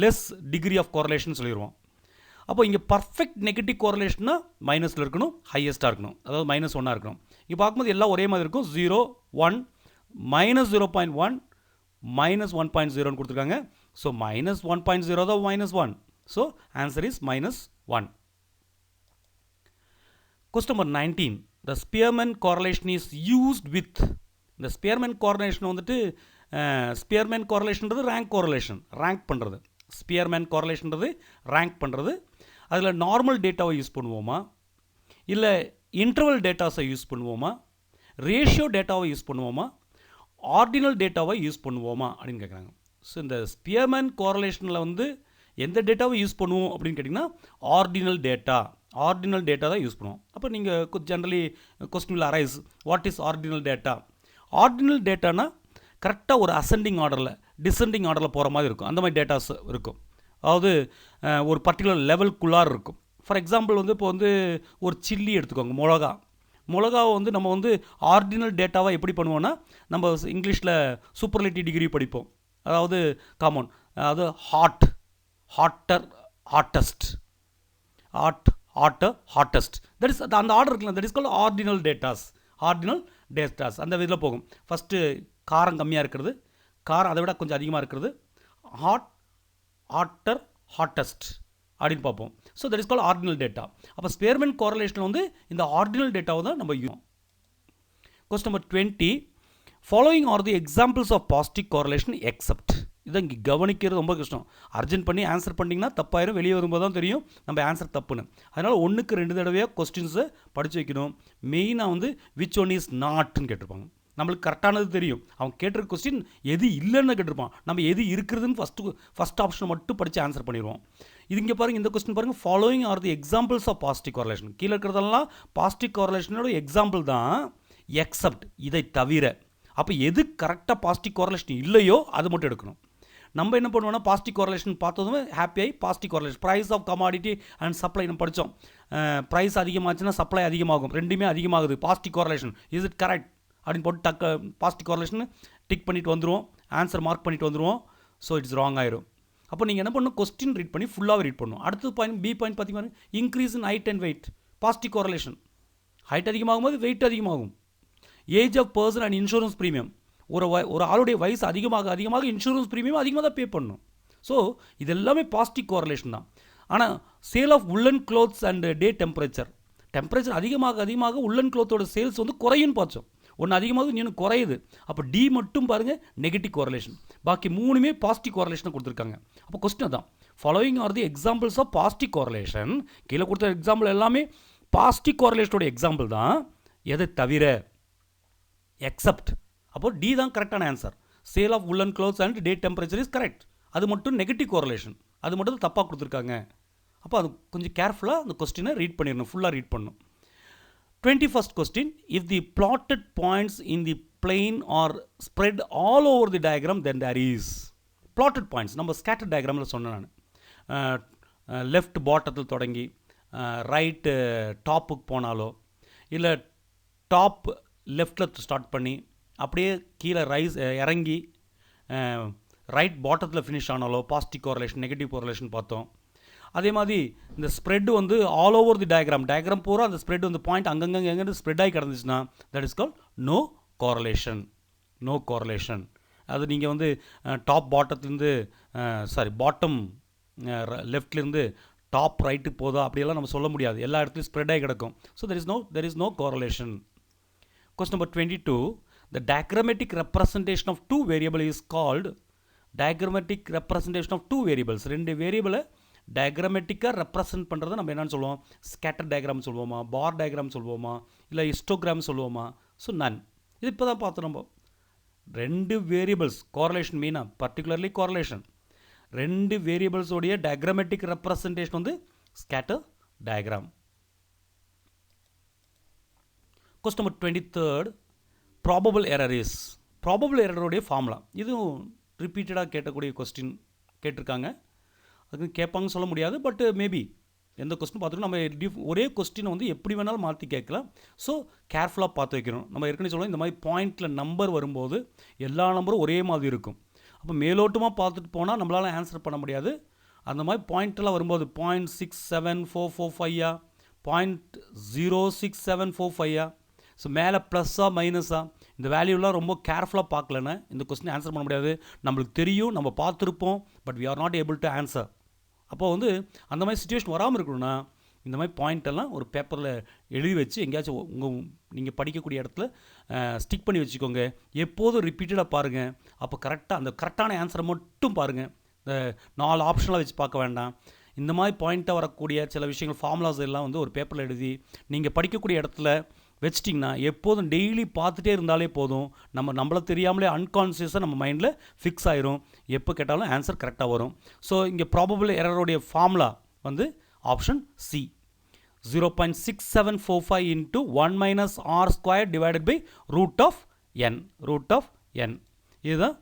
லெஸ் டிகிரி ஆஃப் கோரலேஷன் சொல்லிடுவோம். அப்போ இங்கே பர்ஃபெக்ட் நெகட்டிவ் கோரலேஷன்னா மைனஸில் இருக்கணும், ஹையஸ்ட்டாக இருக்கணும், அதாவது -1 இருக்கணும். இங்கே பார்க்கும்போது எல்லாம் ஒரே மாதிரி இருக்கும். 0, 1, -0.1, -1.0 கொடுத்துருக்காங்க. ஸோ -1.0 தான் -1. So answer is -1. Question number 19. The Spearman correlation is used with. இந்த Spearman correlation வந்துட்டு Spearman correlationன்றது ரேங்க் கோரலேஷன், ரேங்க் பண்ணுறது. Spearman correlationன்றது ரேங்க் பண்ணுறது. அதில் நார்மல் டேட்டாவை யூஸ் பண்ணுவோமா, இல்லை இன்டர்வல் டேட்டாஸை யூஸ் பண்ணுவோமா, ரேஷியோ டேட்டாவை யூஸ் பண்ணுவோமா, ஆர்டினல் டேட்டாவை யூஸ் பண்ணுவோமா அப்படின்னு கேட்குறாங்க. ஸோ இந்த ஸ்பியர்மேன் கோரலேஷனில் வந்து எந்த டேட்டாவை யூஸ் பண்ணுவோம் அப்படின்னு கேட்டிங்கன்னா ஆர்டினல் டேட்டா தான் யூஸ் பண்ணுவோம். அப்போ நீங்கள் generally question will arise what is ordinal data. Ordinal டேட்டானா கரெக்டாக ஒரு அசெண்டிங் ஆர்டரில் டிசெண்டிங் ஆர்டரில் போகிற மாதிரி இருக்கும். அந்த மாதிரி டேட்டாஸ் இருக்கும். அதாவது ஒரு பர்டிகுலர் லெவலுக்குள்ளார் இருக்கும். ஃபார் எக்ஸாம்பிள் வந்து இப்போ வந்து ஒரு சில்லி எடுத்துக்கோங்க, மிளகாவை வந்து நம்ம வந்து ஆர்டினல் டேட்டாவை எப்படி பண்ணுவோன்னா நம்ம இங்கிலீஷில் சூப்பர்லேட்டிவ் டிகிரி படிப்போம். அதாவது காமன், அதாவது ஹாட்டஸ்ட் தட் இஸ் அந்த ஆர்டர் இருக்குல்ல, that is called ordinal datas. Ordinal datas அந்த இதில் போகும். ஃபஸ்ட்டு காரம் கம்மியாக இருக்கிறது, காரம் அதை விட கொஞ்சம் அதிகமாக இருக்கிறது, ஹாட், ஹாட்டர், ஹாட்டஸ்ட் அப்படின்னு பார்ப்போம். So that is call ordinal data. அப்போ ஸ்பேர்மேன் கோரிலேஷனில் வந்து இந்த ஆர்டினல் டேட்டாவை தான் நம்ம use. Question number 20, following are the examples of positive correlation except. இதை இங்கே கவனிக்கிறது ரொம்ப கஷ்டம். அர்ஜென்ட் பண்ணி ஆன்சர் பண்ணிங்கன்னா தப்பாயிரும், வெளியே வரும்போது தான் தெரியும் நம்ம ஆன்சர் தப்புன்னு. அதனால் 1க்கு 2 தடவையாக கொஸ்டின்ஸை படித்து வைக்கணும். மெயினாக வந்து விச் ஒன் இஸ் நாட்னு கேட்டிருப்பாங்க. நம்மளுக்கு கரெக்டானது தெரியும், அவன் கேட்டிருக்க கொஸ்டின் எது இல்லைன்னு கேட்டிருப்பான். நம்ம எது இருக்கிறதுன்னு ஃபஸ்ட் ஆப்ஷனை மட்டும் படித்து ஆன்சர் பண்ணிடுவோம். இது இங்கே பாருங்கள், இந்த கொஸ்டின் பாருங்கள், following are the examples of positive correlation. கீழே இருக்கிறதெல்லாம் பாசிட்டிவ் கோரிலேஷனோட எக்ஸாம்பிள் தான், எக்ஸப்ட் இதை தவிர. அப்போ எது கரெக்டாக பாசிட்டிவ் கோரிலேஷன் இல்லையோ அது மட்டும் எடுக்கணும். நம்ம என்ன பண்ணுவோம்னா பாசிட்டிவ் கோரிலேஷன் பார்த்ததுமே ஹாப்பியாகி positive correlation, price of commodity and supply நம்ம படித்தோம். ப்ரைஸ் அதிகமாச்சுன்னா சப்ளை அதிகமாகும், ரெண்டுமே அதிகமாகுது, positive correlation, is it correct அப்படின்னு போட்டு பாசிட்டிவ் கோரிலேஷன் டிக் பண்ணிட்டு வந்துடுவோம், ஆன்சர் மார்க் பண்ணிட்டு வந்துடுவோம். ஸோ இட்ஸ் ராங் ஆயிரும். அப்போ நீங்கள் என்ன பண்ணணும், கொஸ்டின் ரீட் பண்ணி ஃபுல்லாக ரீட் பண்ணணும். அடுத்தது பாயிண்ட் பி பாயிண்ட் பார்த்தீங்கன்னா increase in height and weight, positive correlation. Height அதிகமாகும் போது வெயிட் அதிகமாகும். Age of person and insurance premium, ஒரு ஆளுடைய வயசு அதிகமாக இன்சூரன்ஸ் ப்ரீமியம் அதிகமாக தான் பே பண்ணணும். ஸோ இது எல்லாமே பாசிட்டிவ் கோரிலேஷன் தான். ஆனால் sale of woollen clothes and day temperature அதிகமாக உல்லன் க்ளோத்தோட சேல்ஸ் வந்து குறையுன்னு பார்த்தோம். ஒன்று அதிகமாக இன்னும் குறையுது. அப்போ டி மட்டும் பாருங்கள் நெகட்டிவ் கோரிலேஷன், பாக்கி 3மே பாசிட்டிவ் கோரிலேஷனை கொடுத்துருக்காங்க. அப்போ கொஸ்டின் தான், following are the examples of positive correlation. கீழே கொடுத்த எக்ஸாம்பிள் எல்லாமே பாசிட்டிவ் கோரிலேஷனோட எக்ஸாம்பிள் தான், எதை தவிர எக்ஸப்ட். அப்போ டி தான் கரெக்டான answer. Sale of woollen clothes and day temperature is correct. அது மட்டும் நெகட்டிவ் கோரிலேஷன், அது மட்டும் தப்பாக கொடுத்துருக்காங்க. அப்போ அது கொஞ்சம் கேர்ஃபுல்லாக அந்த கொஸ்டினை ரீட் பண்ணிடணும், ஃபுல்லாக ரீட் பண்ணணும். 21st question, if the plotted points in the plane are spread all over the diagram then there is. Plotted points நம்ம ஸ்கேட்டர் டயக்ராமில் சொன்னேன் நான். லெஃப்ட் பாட்டத்தில் தொடங்கி ரைட்டு டாப்புக்கு போனாலோ, இல்லை டாப் லெஃப்டில் ஸ்டார்ட் பண்ணி அப்படியே கீழே இறங்கி ரைட் பாட்டத்தில் ஃபினிஷ் ஆனாலோ பாசிட்டிவ் கோரிலேஷன், நெகட்டிவ் கோரிலேஷன் பார்த்தோம். அதே மாதிரி இந்த ஸ்ப்ரெட் வந்து ஆல் ஓவர் தி டயக்ராம் பூரா அந்த ஸ்ப்ரெட் வந்து பாயிண்ட் அங்கங்கே எங்கே ஸ்ப்ரெட் ஆகி கிடந்துச்சுன்னா that is call no correlation. அது நீங்கள் வந்து டாப் பாட்டத்துலேருந்து பாட்டம் லெஃப்ட்லேருந்து டாப் ரைட்டுக்கு போதா அப்படியெல்லாம் நம்ம சொல்ல முடியாது, எல்லா இடத்துலையும் ஸ்ப்ரெட் ஆகி கிடக்கும். So there is no correlation. Question number 22, the diagrammatic representation of two variable is called diagrammatic representation of two variables. 2 வேரியபிளை டயக்ராமேட்டிக்காக represent பண்ணுறதை நம்ம என்னென்னு சொல்லுவோம், ஸ்கேட்டர் டயக்ராம் சொல்லுவோமா, பார் டயக்ராம் சொல்லுவோமா, இல்லை ஹிஸ்டோகிராம் சொல்லுவோமா. So none. இது இப்போ தான் பார்த்தோம் நம்ம. 2 வேரியபிள்ஸ் கோரிலேஷன் மெயினாக, பர்டிகுலர்லி கோரிலேஷன். 2 வேரியபிள்ஸோடைய டயக்ராமேட்டிக் ரெப்ரசன்டேஷன் வந்து scatter diagram. Question number 23, probable எரருடைய ஃபார்முலா. இதுவும் ரிப்பீட்டடாக கேட்கக்கூடிய கொஸ்டின் கேட்டிருக்காங்க. அதுக்கு கேட்பாங்கன்னு சொல்ல முடியாது, பட் மேபி எந்த கொஸ்டின் பார்த்துக்கணும். நம்ம ஒரே கொஸ்டினை வந்து எப்படி வேணாலும் மாற்றி கேட்கலாம். ஸோ கேர்ஃபுல்லாக பார்த்து வைக்கணும். நம்ம ஏற்கனவே சொல்லுவோம், இந்த மாதிரி பாயிண்டில் நம்பர் வரும்போது எல்லா நம்பரும் ஒரே மாதிரி இருக்கும். அப்போ மேலோட்டமாக பார்த்துட்டு போனால் நம்மளால் ஆன்சர் பண்ண முடியாது. அந்த மாதிரி பாயிண்ட்டெல்லாம் வரும்போது 0.67445 0.06745 ஸோ மேலே ப்ளஸ்ஸாக மைனஸாக இந்த வேல்யூலாம் ரொம்ப கேர்ஃபுல்லாக பார்க்கலன்னா இந்த கொஸ்டின் ஆன்சர் பண்ண முடியாது. நம்மளுக்கு தெரியும், நம்ம பார்த்துருப்போம், but we are not able to answer. அப்போ வந்து அந்த மாதிரி சிச்சுவேஷன் வராமல் இருக்கணும்னா இந்த மாதிரி பாயிண்டெல்லாம் ஒரு பேப்பரில் எழுதி வச்சு எங்கேயாச்சும் நீங்கள் படிக்கக்கூடிய இடத்துல ஸ்டிக் பண்ணி வச்சுக்கோங்க. எப்போதும் ரிப்பீட்டடாக பாருங்கள். அப்போ கரெக்டான ஆன்சரை மட்டும் பாருங்கள். இந்த 4 ஆப்ஷனில் வச்சு பார்க்க வேண்டாம். இந்த மாதிரி பாயிண்ட்டாக வரக்கூடிய சில விஷயங்கள், ஃபார்முலாஸ் எல்லாம் வந்து ஒரு பேப்பரில் எழுதி நீங்கள் படிக்கக்கூடிய இடத்துல வச்சிட்டிங்கன்னா எப்போதும் டெய்லி பார்த்துட்டே இருந்தாலே போதும். நம்மளை தெரியாமலே அன்கான்சியஸாக நம்ம மைண்டில் ஃபிக்ஸ் ஆயிரும். எப்போ கேட்டாலும் ஆன்சர் கரெக்டாக வரும். ஸோ இங்கே ப்ராபபிள் எரருடைய ஃபார்முலா வந்து option C, 0.6745 into 1 - r² divided by root of n. இதுதான்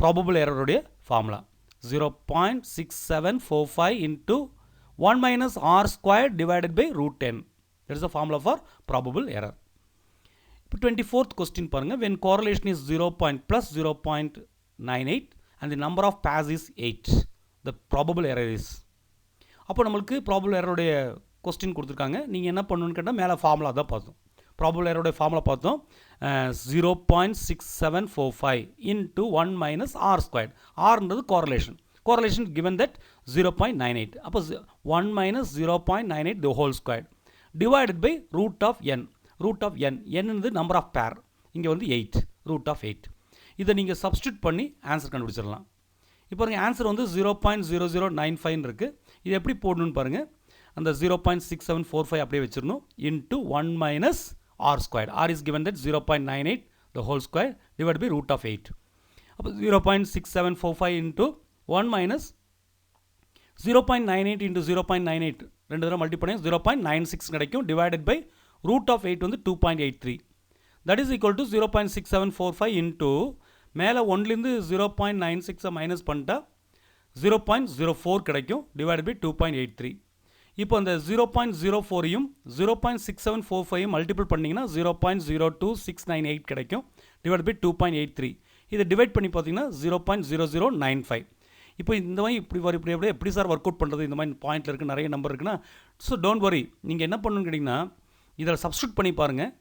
ப்ராபபிள் எரருடைய formula. 0.6745 into 1 - r² divided by root n. That is the formula for probable error. இப்போ 24th question பாருங்க. When correlation is 0.98 and the number of pairs is 8, the probable error is. அப்போ நம்மளுக்கு probable error உடைய question கொடுத்துருக்காங்க. நீங்கள் என்ன பண்ணணும்னு கேட்டால் மேலே ஃபார்முலா தான் பார்த்தோம். ப்ராபபிள் எரரோட ஃபார்முலா பார்த்தோம் 0.6745 into 1 minus r squared. Rன்றது correlation. Correlation given that 0.98. அப்போ 1 minus 0.98 the whole squared divided by root of n. Root of n. n is the number of pair. இங்கே வந்து 8. Root of 8. இதை நீங்கள் substitute பண்ணி answer கண்டுபிடிச்சிடலாம். இப்போ answer வந்து 0.0095 இருக்கு. இது எப்படி போடணும்னு பாருங்க. அந்த 0.6745 அப்படியே வச்சிரணும் into 1 minus r squared. R is given that 0.98 the whole square divided by root of 8. அப்போ 0.6745 into 1 minus 0.98 into 0.98 ரெண்டு தடவை மல்டி பண்ணி 0.96 கிடைக்கும் divided by root of 8 வந்து 2.83. That is equal to 0.6745 into மேலே 1லேருந்து 0.96 மைனஸ் பண்ணிட்டா 0.04 கிடைக்கும் divided by 2.83. இப்போ அந்த 0.04ஐயும் 0.6745ஐயும் மல்டிபிள் பண்ணிங்கன்னா 0.02698 கிடைக்கும் டிவைட் பை 2.83. இதை டிவைட் பண்ணி பார்த்தீங்கன்னா 0.0095. இப்போ இந்த மாதிரி இப்படி எப்படி சார் ஒர்க் அவுட் பண்ணுறது, இந்த மாதிரி பாயிண்டில் இருக்குது, நிறைய நம்பர் இருக்குன்னா, ஸோ டோன்ட் வரி. நீங்கள் என்ன பண்ணணும்னு கேட்டிங்கன்னா இதில் சப்ஸ்டியூட் பண்ணி பாருங்கள்.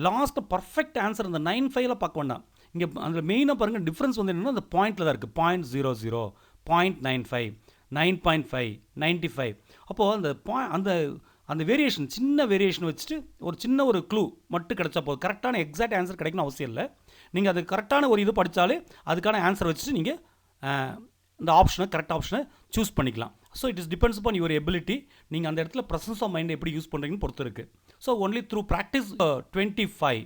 லாஸ்ட்டு பர்ஃபெக்ட் ஆன்சர் அந்த 95ல் பார்க்க வேண்டாம். இங்கே அதில் மெயினாக பாருங்கள் டிஃப்ரென்ஸ் வந்து என்னென்னா அந்த பாயிண்டில் தான் இருக்குது. 0.00, 0.95, 9.5, 95. அப்போது அந்த வேரியேஷன், சின்ன வேரியேஷன் வச்சுட்டு ஒரு சின்ன ஒரு க்ளூ மட்டும் கிடைச்சா போதும். கரெக்டான எக்ஸாக்ட் ஆன்சர் கிடைக்கணும் அவசியம் இல்லை. நீங்கள் அது கரெக்டான ஒரு இது படித்தாலே அதுக்கான ஆன்சர் வச்சுட்டு நீங்கள் இந்த ஆப்ஷனை, கரெக்ட் ஆப்ஷனை சூஸ் பண்ணிக்கலாம். So it is depends upon your ability. நீங்கள் அந்த இடத்துல ப்ரெசன்ஸ் ஆஃப் மைண்டை எப்படி யூஸ் பண்ணுறீங்கன்னு பொறுத்து இருக்குது. So only through practice. 25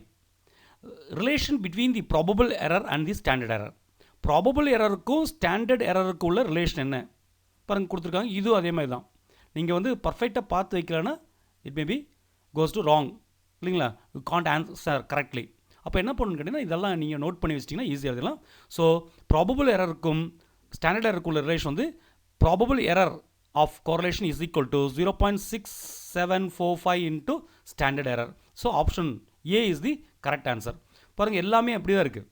relation between the probable error and the standard error. Probable எரருக்கும் ஸ்டாண்டர்ட் எரருக்கும் உள்ள ரிலேஷன் என்ன பாருங்க கொடுத்துருக்காங்க. இதுவும் அதே மாதிரி தான். நீங்கள் வந்து பர்ஃபெக்டாக பார்த்து வைக்கலன்னா it may be goes to wrong இல்லைங்களா, யூ காண்ட் ஆன்சர் கரெக்ட்லி. அப்போ என்ன பண்ணணும்னு கேட்டிங்கன்னா இதெல்லாம் நீங்கள் நோட் பண்ணி வச்சிட்டிங்கன்னா ஈஸியாக இருக்கலாம். ஸோ ப்ராபபிள் எரருக்கும் ஸ்டாண்டர்ட் எரருக்கும் உள்ள ரிலேஷன் வந்து probable error of correlation is equal to 0.6745 into standard error. So option A is the correct answer. பாருங்கள் எல்லாமே அப்படி தான் இருக்குது,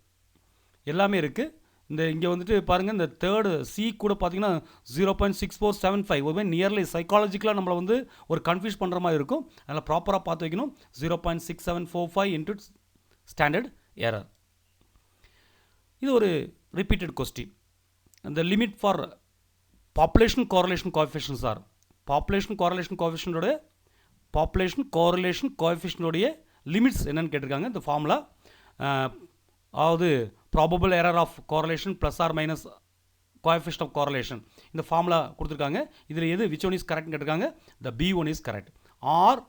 எல்லாமே இருக்குது. இந்த இங்கே வந்துட்டு பாருங்கள் இந்த தேர்டு சி கூட பார்த்தீங்கன்னா 0.6475 ஒரு மாதிரி நியர்லி சைக்காலஜிக்கலாக நம்மளை வந்து ஒரு கன்ஃபியூஸ் பண்ணுற மாதிரி இருக்கும். அதனால் ப்ராப்பராக பார்த்து வைக்கணும். 0.6745 இன்ட்டு ஸ்டாண்டர்ட் எரர். இது ஒரு ரிப்பீட்டட் கொஸ்டின். இந்த limit for population correlation coefficients or population correlation கோஎஃபிஷியன்டோடைய லிமிட்ஸ் என்னென்னு கேட்டிருக்காங்க. இந்த ஃபார்முலா அதாவது probable error of correlation plus R minus coefficient of correlation இந்த ஃபார்முலா கொடுத்துருக்காங்க. இதில் எது விச் ஒன் இஸ் கரெக்ட்னு கேட்டிருக்காங்க. The B one is correct. R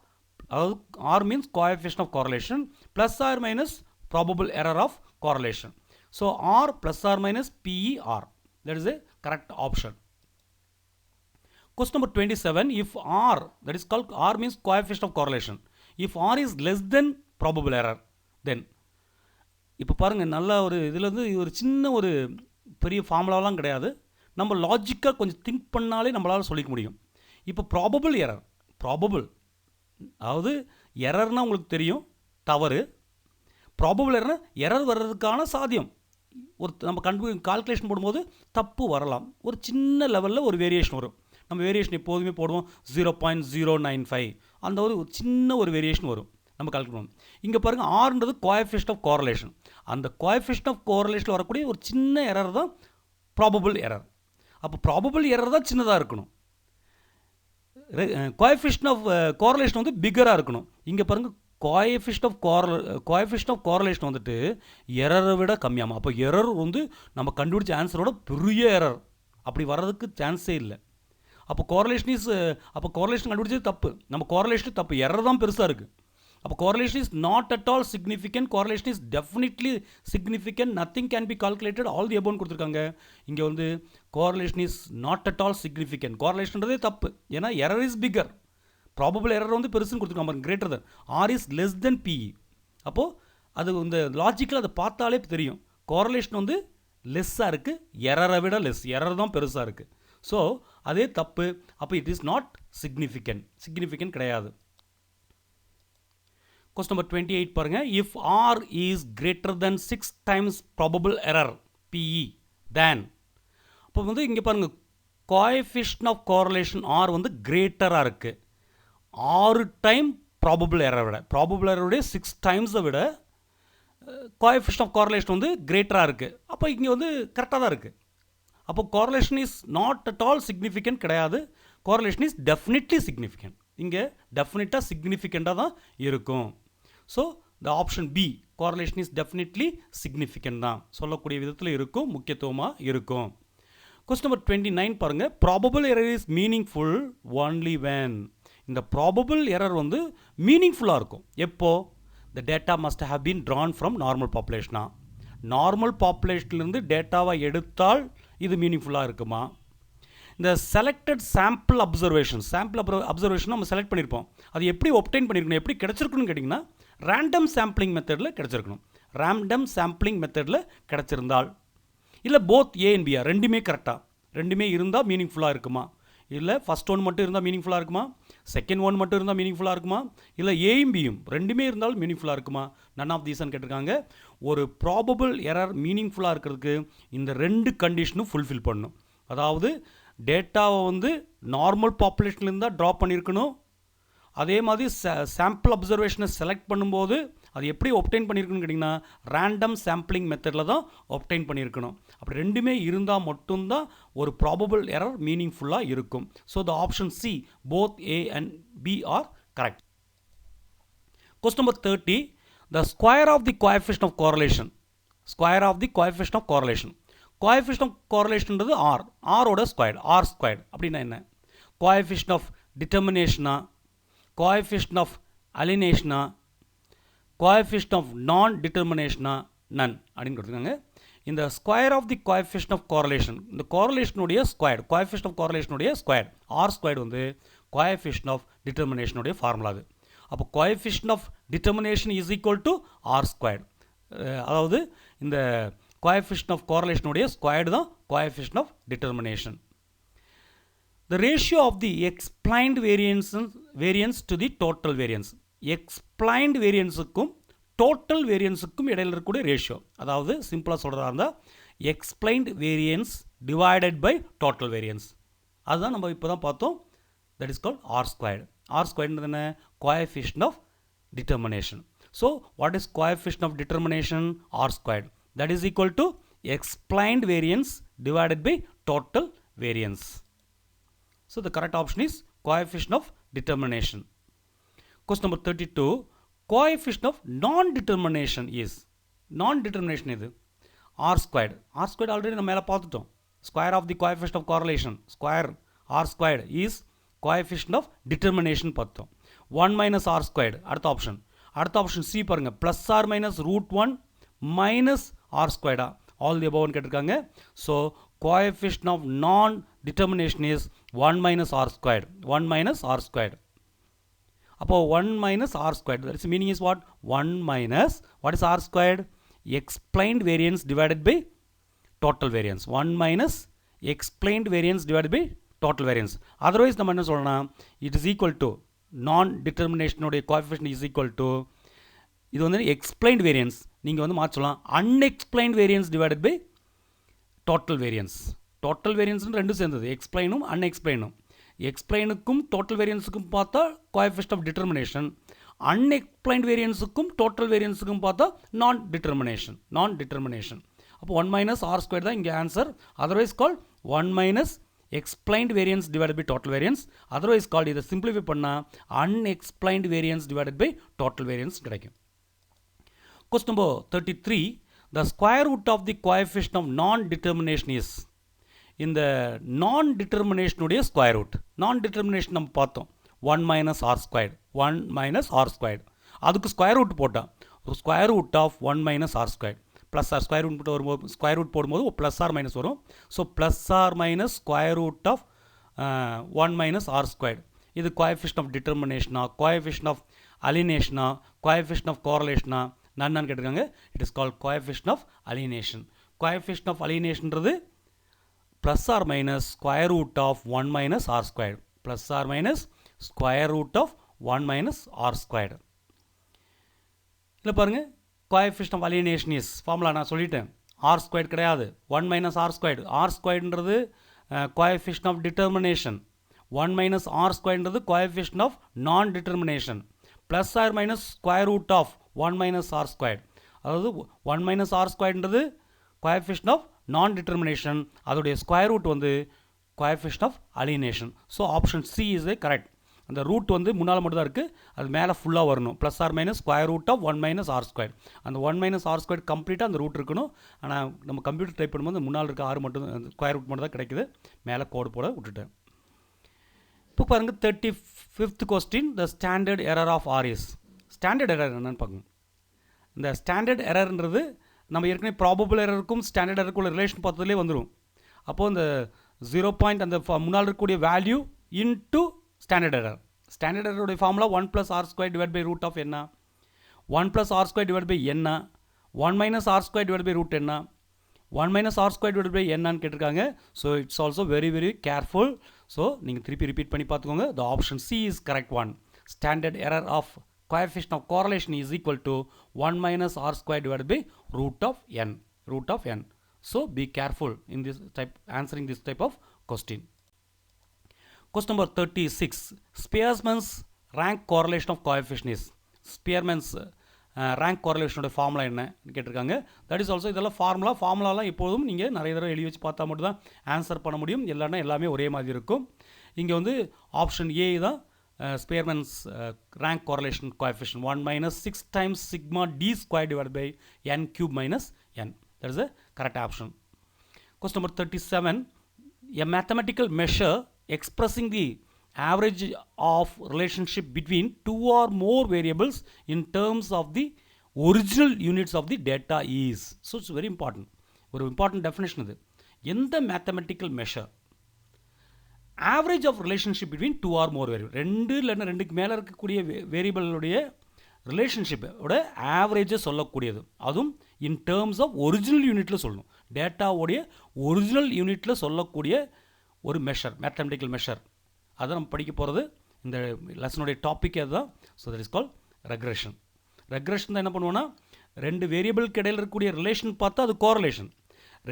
அதாவது r means coefficient of correlation plus R minus probable error of correlation. So r plus R minus PER. That is a correct option. Question number 27. If R, that is called R means coefficient of correlation. If R is less than probable error, then இப்போ பாருங்கள் நல்ல ஒரு இதில் வந்து ஒரு சின்ன ஒரு பெரிய ஃபார்முலாலாம் கிடையாது. நம்ம லாஜிக்காக கொஞ்சம் திங்க் பண்ணாலே நம்மளால் சொல்லிக்க முடியும். இப்போ ப்ராபபிள் எரர், ப்ராபபிள் அதாவது எரர்னால் உங்களுக்கு தெரியும் தவறு. ப்ராபபிள் எரர்னா எரர் வர்றதுக்கான சாத்தியம். ஒரு நம்ம கால்குலேஷன் போடும்போது தப்பு வரலாம். ஒரு சின்ன லெவலில் ஒரு வேரியேஷன் வரும். நம்ம வேரியேஷன் எப்போதுமே போடுவோம் 0.095 அந்த ஒரு சின்ன ஒரு வேரியேஷன் வரும் நம்ம கால்குலேட் பண்ணுவோம். இங்கே பாருங்கள் ஆர்ன்றது கோஎஃபிஷியன்ட் ஆஃப் கோரிலேஷன். அந்த கோஎஃபிஷியன்ட் ஆஃப் கோரிலேஷனில் வரக்கூடிய ஒரு சின்ன எரர் தான் ப்ராபபிள் எரர். அப்போ ப்ராபபிள் எரர் தான் சின்னதாக இருக்கணும். கோஎஃபிஷியன்ட் ஆஃப் கோரிலேஷன் வந்து பிக்கராக இருக்கணும். இங்கே பாருங்கள் கோஎஃபிஷியன்ட் ஆஃப் கோரிலேஷன் வந்துட்டு எரரை விட கம்மியாகும். அப்போ எரர் வந்து நம்ம கண்டுபிடிச்ச ஆன்சரோட பெரிய எரர் அப்படி வர்றதுக்கு சான்ஸே இல்லை. அப்போ கோரிலேஷன் கண்டுபிடிச்சது தப்பு, நம்ம கோரிலேஷன் தப்பு, எரர் தான் பெருசாக இருக்குது. அப்போ correlation is not at all significant, correlation is definitely significant, nothing can be calculated, all the அபோவ்னு கொடுத்துருக்காங்க. இங்கே வந்து correlation is not at all significant, கோரிலேஷன்றதே தப்பு. ஏன்னா error is bigger, probable error வந்து பெருசுன்னு கொடுத்துருக்காங்க. Greater than r is less than PE. அப்போது அது இந்த லாஜிக்கில் அதை பார்த்தாலே தெரியும் கோரிலேஷன் வந்து லெஸ்ஸாக இருக்குது, எரரை விட லெஸ், எரர் தான் பெருசாக இருக்குது. ஸோ அதே தப்பு. அப்போ இட் இஸ் நாட் சிக்னிஃபிகண்ட் கிடையாது. Question number 28 பாருங்கள். If R is greater than 6 times probable error PE தேன், அப்போ வந்து இங்கே பாருங்கள் கோஎஃபிஷியன்ட் ஆஃப் கோரிலேஷன் R வந்து கிரேட்டராக இருக்குது, 6 டைம் ப்ராபபிள் எரரை விட ப்ராபபிள் எரருடைய 6 டைம்ஸை விட கோஎஃபிஷியன்ட் ஆஃப் கோரிலேஷன் வந்து கிரேட்டராக இருக்குது. அப்போ இங்கே வந்து கரெக்டாக தான் இருக்குது. அப்போ correlation is not at all significant கிடையாது. Correlation is definitely significant. இங்கே டெஃபினட்டாக சிக்னிஃபிகண்ட்டாக தான் இருக்கும். So the option B correlation is definitely significant தான் சொல்லக்கூடிய விதத்தில் இருக்கும், முக்கியத்துவமாக இருக்கும். கொஸ்டின் நம்பர் 29 பாருங்கள். Probable error is meaningful only when. இந்த ப்ராபபிள் எரர் வந்து மீனிங்ஃபுல்லாக இருக்கும் எப்போ? the data must have been drawn from normal population. Normal பாப்புலேஷன்லேருந்து டேட்டாவை எடுத்தால் இது மீனிங்ஃபுல்லாக இருக்குமா? இந்த செலக்டட் சாம்பிள் அப்சர்வேஷன் நம்ம செலக்ட் பண்ணியிருப்போம். அது எப்படி ஒப்டைன் பண்ணியிருக்கணும், எப்படி கிடச்சிருக்கணும்னு கேட்டிங்கன்னா ரேண்டம் சாம்பிளிங் மெத்தடில் கிடச்சிருக்கணும். ரேண்டம் சாம்பிளிங் மெத்தடில் கிடச்சிருந்தால், இல்லை போத் ஏ அண்ட் பிஆர் ரெண்டுமே கரெக்டாக, ரெண்டுமே இருந்தால் மீனிங்ஃபுல்லாக இருக்குமா? இல்லை ஃபஸ்ட் ஒன் மட்டும் இருந்தால் மீனிங்ஃபுல்லாக இருக்குமா? செகண்ட் ஒன் மட்டும் இருந்தால் மீனிங்ஃபுல்லாக இருக்குமா? இல்லை ஏயும் பியும் ரெண்டுமே இருந்தாலும் மீனிங்ஃபுல்லாக இருக்குமா? நன் ஆஃப் தீஸ்ன்னு கேட்டிருக்காங்க. ஒரு ப்ராபபிள் எரர் மீனிங்ஃபுல்லாக இருக்கிறதுக்கு இந்த ரெண்டு கண்டிஷனும் ஃபுல்ஃபில் பண்ணணும். அதாவது டேட்டாவை வந்து நார்மல் பாப்புலேஷன்லேருந்து தான் ட்ரா பண்ணியிருக்கணும். அதே மாதிரி சாம்பிள் அப்சர்வேஷனை செலக்ட் பண்ணும்போது அது எப்படி ஒப்டைன் பண்ணியிருக்கணும்னு கேட்டிங்கன்னா ரேண்டம் சாம்பிளிங் மெத்தடில் தான் ஒப்டைன் பண்ணியிருக்கணும். அப்படி ரெண்டுமே இருந்தால் மட்டும்தான் ஒரு ப்ராபபிள் எரர் மீனிங்ஃபுல்லாக இருக்கும். So the option C both A and B are correct. Question number 30. The square of the coefficient of correlation. Square of the coefficient of correlation. Coefficient of கோரிலேஷன்றது ஆர், ஆரோட ஸ்கொயர், ஆர் ஸ்கொயர் அப்படின்னா என்ன? Coefficient of டிட்டர்மினேஷனா, coefficient of அலினேஷனா, coefficient of non டிட்டர்மினேஷனா, none அப்படின்னு கொடுத்துருக்காங்க. இந்த square of the coefficient of correlation, இந்த கோரிலேஷனுடைய ஸ்கொயர், கோஎஃபிஷியன்ட் ஆஃப் கோரிலேஷனுடைய ஸ்கொயர், ஆர் ஸ்கொயர் வந்து கோஎஃபிஷியன்ட் ஆஃப் டிட்டர்மினேஷனுடைய ஃபார்முலா அது. அப்போ coefficient of determination is equal to R square. அதாவது இந்த கோஎஃபிஷியன்ட் ஆஃப் கோரிலேஷனுடைய ஸ்கொயர்டு தான் coefficient of determination. The ratio of the explained variance to the total variance. Explained varianceக்கும் total வேரியன்ஸுக்கும் இடையில் இருக்கக்கூடிய ரேஷியோ, அதாவது சிம்பிளாக சொல்கிறதா இருந்தால் explained variance divided by total variance, அதுதான் நம்ம இப்போ தான் பார்த்தோம். That is called r squared. R squared என்ன? Coefficient of determination. So what is coefficient of determination? R squared. That is equal to explained variance divided by total variance. So the correct option is coefficient of determination. Question number 32. Coefficient of non-determination is. Non-determination is r squared. R squared already நம்ம மேலே பார்த்துட்டோம். Square of the coefficient of correlation. Square r squared is coefficient of determination பார்த்தோம். 1 minus r squared அடுத்த option. அடுத்த option C பாருங்க. Plus R minus root 1 minus r ஸ்கொயர்டா all the above கேட்டிருக்காங்க. So coefficient of non-determination is 1 minus r squared. 1 minus r squared. அப்போ 1 minus r squared. That is meaning is what? 1 minus, what is r squared? Explained variance divided by total variance. 1 minus explained variance divided by total variance. Otherwise நம்ம என்ன சொல்லலாம்? It is equal to non-determination உடைய coefficient is equal to, இது வந்து explained variance, நீங்கள் வந்து மாற்றலாம் unexplained variance divided by total variance. Total வேரியன்ஸ்னு ரெண்டும் சேர்ந்தது, எக்ஸ்பிளைனும் அன்எக்ஸ்பிளைனும். எக்ஸ்பிளைனுக்கும் டோட்டல் வேரியன்ஸுக்கும் பார்த்தா கோஎஃபிஷியன்ட் ஆஃப் டிட்டர்மினேஷன், அன்எக்ஸ்பிளைன்ட் வேரியன்ஸுக்கும் டோட்டல் வேரியன்ஸுக்கும் பார்த்தா நான் டிட்டர்மினேஷன். அப்போ 1 மைனஸ் ஆர் ஸ்கொயர் தான் இங்கே answer. Otherwise call 1 minus explained variance divided by total variance. Otherwise call இதை சிம்பிளிஃபை பண்ணால் unexplained variance divided by total variance கிடைக்கும். Question number 33. The square root of the coefficient of non-determination is. இந்த non-determination square root, non-determination நம்ம பார்த்தோம் 1 minus r squared, 1 minus r squared, அதுக்கு square root போட்டால் ஒரு square root of 1 minus R square plus r square root போட்டு வரும்போது square root போடும்போது plus R minus வரும். ஸோ plus R minus square root of 1 minus r squared. இது coefficient of டிட்டர்மினேஷனா, கோஎஃபிஷியன்ட் ஆஃப் அலினேஷனா, கோஎஃபிஷியன்ட் ஆஃப் கோரலேஷனா, நான் கேட்டிருக்காங்க. It is called coefficient of alienation. Coefficient of அலினேஷன்றது plus or minus square root of 1 minus r squared, plus or minus square root of 1 minus r squared. இல்லை பாருங்கள், coefficient of alienation is formula நான் சொல்லிட்டேன், r squared கிடையாது, 1 minus r squared. r squaredன்றது coefficient of determination, 1 minus r squaredன்றது coefficient of non-determination, plus R minus square root of 1 minus R square. அதாவது 1 minus R ஸ்கொயர்ன்றது coefficient of non determination, அதோடைய square root வந்து coefficient of alienation. So option C is A correct. அந்த ரூட் வந்து முன்னால் மட்டும் தான் இருக்குது, அது மேலே ஃபுல்லாக வரணும். Plus R minus square root of 1 minus R square. அந்த 1 மைனஸ் ஆர் ஸ்கொயர் கம்ப்ளீட்டாக அந்த ரூட் இருக்கணும். ஆனால் நம்ம கம்ப்யூட்டர் டைப் பண்ணும்போது முன்னால் இருக்க ஆறு மட்டும் ஸ்கொயர் ரூட் மட்டும் தான் கிடைக்குது, மேலே கோடு போட விட்டுட்டேன். இப்போ பாருங்கள் 35th question, the standard error of r is. Standard error என்னென்னு பார்க்கணும். இந்த ஸ்டாண்டர்ட் எரர்ன்றது நம்ம ஏற்கனவே ப்ராபபிள் எரருக்கும் ஸ்டாண்டர்ட் எரருக்குள்ள ரிலேஷன் பார்த்ததுலேயே வந்துடும். அப்போது இந்த 0 பாயிண்ட் அந்த முன்னால் இருக்கக்கூடிய value into standard error. Standard எரருடைய formula 1 plus r square divide by root of என்ன, 1 plus r square divide by என்ன, 1 minus R square divide by root என்ன, 1 minus R square divide by என்னன்னு கேட்டிருக்காங்க. So it's also very very careful. So நீங்கள் திருப்பி repeat பண்ணி பார்த்துக்கோங்க. The option C is correct one. Standard error of coefficient of correlation is equal to 1 minus r square divided by root of n. So be careful in this type, answering this type of question. Question number 36. Spearman's rank correlation of coefficient is. Spearman's rank correlation of formula என்ன கேட்டிருக்காங்க. That is also இதெல்லாம் ஃபார்முலாலாம் எப்போதும் நீங்கள் நிறைய தடவை எழுதி வச்சு பார்த்தா மட்டும் தான் ஆன்சர் பண்ண முடியும். எல்லாமே ஒரே மாதிரி இருக்கும். இங்கே வந்து ஆப்ஷன் ஏ தான் Spearman's rank correlation coefficient 1 minus 6 times sigma d square divided by n cube minus n. That is the correct option. Question number 37. A mathematical measure expressing the average of relationship between two or more variables in terms of the original units of the data is. So it's very important. ஒரு important definition இது. எந்த mathematical measure average of relationship between two or more variable, ரெண்டு இல்லைன்னா ரெண்டுக்கு மேலே இருக்கக்கூடிய வேரியபிளுடைய ரிலேஷன்ஷிப்போட ஆவரேஜை சொல்லக்கூடியது, அதுவும் இன் டேர்ம்ஸ் ஆஃப் ஒரிஜினல் யூனிட்டில் சொல்லணும். டேட்டாவுடைய ஒரிஜினல் யூனிட்டில் சொல்லக்கூடிய ஒரு மெஷர், மேத்தமெட்டிக்கல் மெஷர். அதை நம்ம படிக்க போகிறது இந்த லெசனுடைய டாப்பிக் அதுதான். So that is call regression. Regression தான் என்ன பண்ணுவோன்னா, ரெண்டு வேரியபிளுக்கு இடையில் இருக்கக்கூடிய ரிலேஷன் பார்த்தா அது கோரலேஷன்,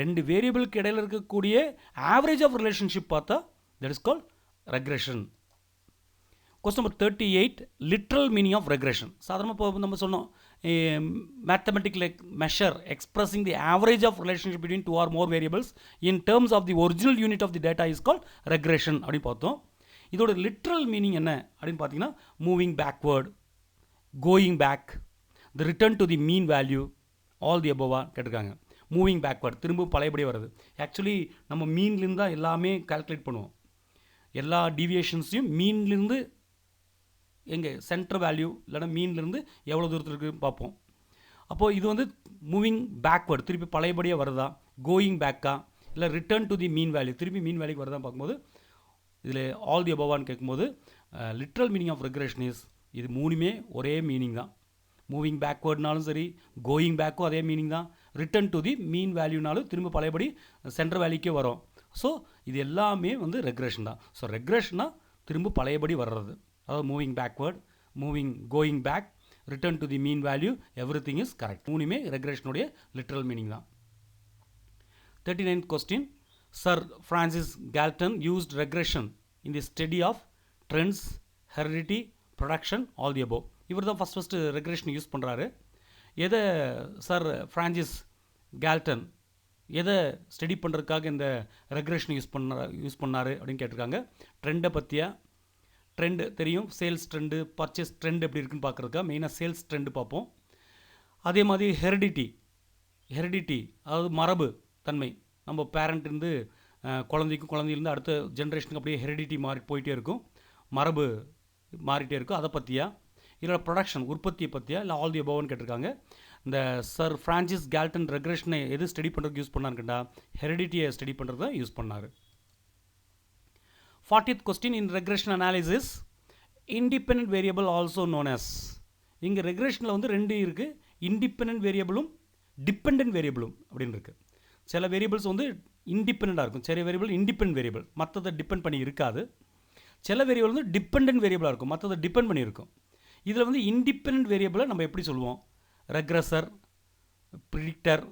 ரெண்டு வேரியபிளுக்கு இடையில் இருக்கக்கூடிய ஆவரேஜ் ஆஃப் ரிலேஷன்ஷிப் பார்த்தா that is called regression. Question number 38. Literal meaning of regression. சாதாரணமாக நம்ம சொன்னோம், mathematical measure expressing the average of relationship between two or more variables in terms of the original unit of the data is called regression அப்படின்னு பார்த்தோம். இதோட literal meaning என்ன அப்படின்னு பார்த்தீங்கன்னா, moving backward, going back, the return to the mean value, all the above கேட்டிருக்காங்க. Moving backward, திரும்ப பழையபடி வருது. ஆக்சுவலி நம்ம மீன்லேருந்து தான் எல்லாமே கால்குலேட் பண்ணுவோம். எல்லா டீவியேஷன்ஸையும் மீன்லேருந்து எங்கே சென்டர் வேல்யூ இல்லைனா மீன்லேருந்து எவ்வளோ தூரத்தில் இருக்குன்னு பார்ப்போம். அப்போது இது வந்து மூவிங் பேக்வர்டு, திருப்பி பழையபடியாக வருதா, கோயிங் பேக்கா, இல்லை return to the mean value, திருப்பி மீன் வேல்யூக்கு வருதான் பார்க்கும்போது இதில் ஆல் தி அபவான்னு கேட்கும்போது literal meaning of regression is, இது மூணுமே ஒரே மீனிங் தான். மூவிங் பேக்வேர்ட்னாலும் சரி, கோயிங் பேக்கும் அதே மீனிங் தான், ரிட்டர்ன் டு தி மீன் வேல்யூனாலும் திரும்ப பழையபடி சென்டர் வேல்யூக்கே வரும். ஸோ இது எல்லாமே வந்து ரெக்ரெஷன் தான். ஸோ ரெக்ரெஷன்னா திரும்ப பழையபடி வர்றது, அதாவது moving backward, moving going back, return to the mean value, everything is correct. மூணுமே ரெக்ரெஷனுடைய லிட்ரல் மீனிங் தான். 39th question. Sir Francis Galton used regression in the study of trends, heredity, production, all the above. இவர் தான் first regression use பண்ணுறாரு. எதை sir Francis கேல்டன் எதை study பண்ணுறதுக்காக இந்த ரெக்ரெஷன் யூஸ் பண்ணார் அப்படின்னு கேட்டிருக்காங்க. ட்ரெண்டை பற்றியா, ட்ரெண்டு தெரியும், சேல்ஸ் ட்ரெண்டு, பர்ச்சேஸ் ட்ரெண்ட் எப்படி இருக்குன்னு பார்க்குறதுக்கா, மெயினாக சேல்ஸ் ட்ரெண்டு பார்ப்போம். அதே மாதிரி ஹெரிடிட்டி அதாவது மரபு தன்மை, நம்ம பேரண்ட்லேருந்து குழந்தையிலேருந்து அடுத்த ஜென்ரேஷனுக்கு அப்படியே ஹெரிடிட்டி மாறி போயிட்டே இருக்கும், மரபு மாறிட்டே இருக்கும், அதை பற்றியா, இல்லை ப்ரொடக்ஷன் உற்பத்தியை பற்றியா, இல்லை ஆல் தி அபவ்னு கேட்டிருக்காங்க. இந்த சர் ஃப்ரான்சிஸ் கேல்டன் ரெக்ரெஷனை எது ஸ்டடி பண்ணுறதுக்கு யூஸ் பண்ணாருன்னா, ஹெரிடிட்டியை ஸ்டடி பண்ணுறது தான் யூஸ் பண்ணார். 40th question. In regression analysis independent variable also known as. இங்கே ரெக்ரெஷனில் வந்து ரெண்டு இருக்குது, இண்டிபெண்ட் வேரியபிளும் டிபெண்ட் வேரியபிளும் அப்படின்னு இருக்குது. சில வேரியபிள்ஸ் வந்து இண்டிபெண்ட்டாக இருக்கும், சில வேரியபிள் இண்டிபெண்ட் வேரியபிள், மற்றதை டிபெண்ட் பண்ணி இருக்காது. சில வேரியபிள் வந்து டிபெண்ட் வேரியபிளாக இருக்கும், மற்றதை டிபெண்ட் பண்ணியிருக்கும். இதில் வந்து இண்டிபெண்ட் வேரியபிளை நம்ம எப்படி சொல்லுவோம், ரெக்ரெசர், ப்ரிடிக்டர்,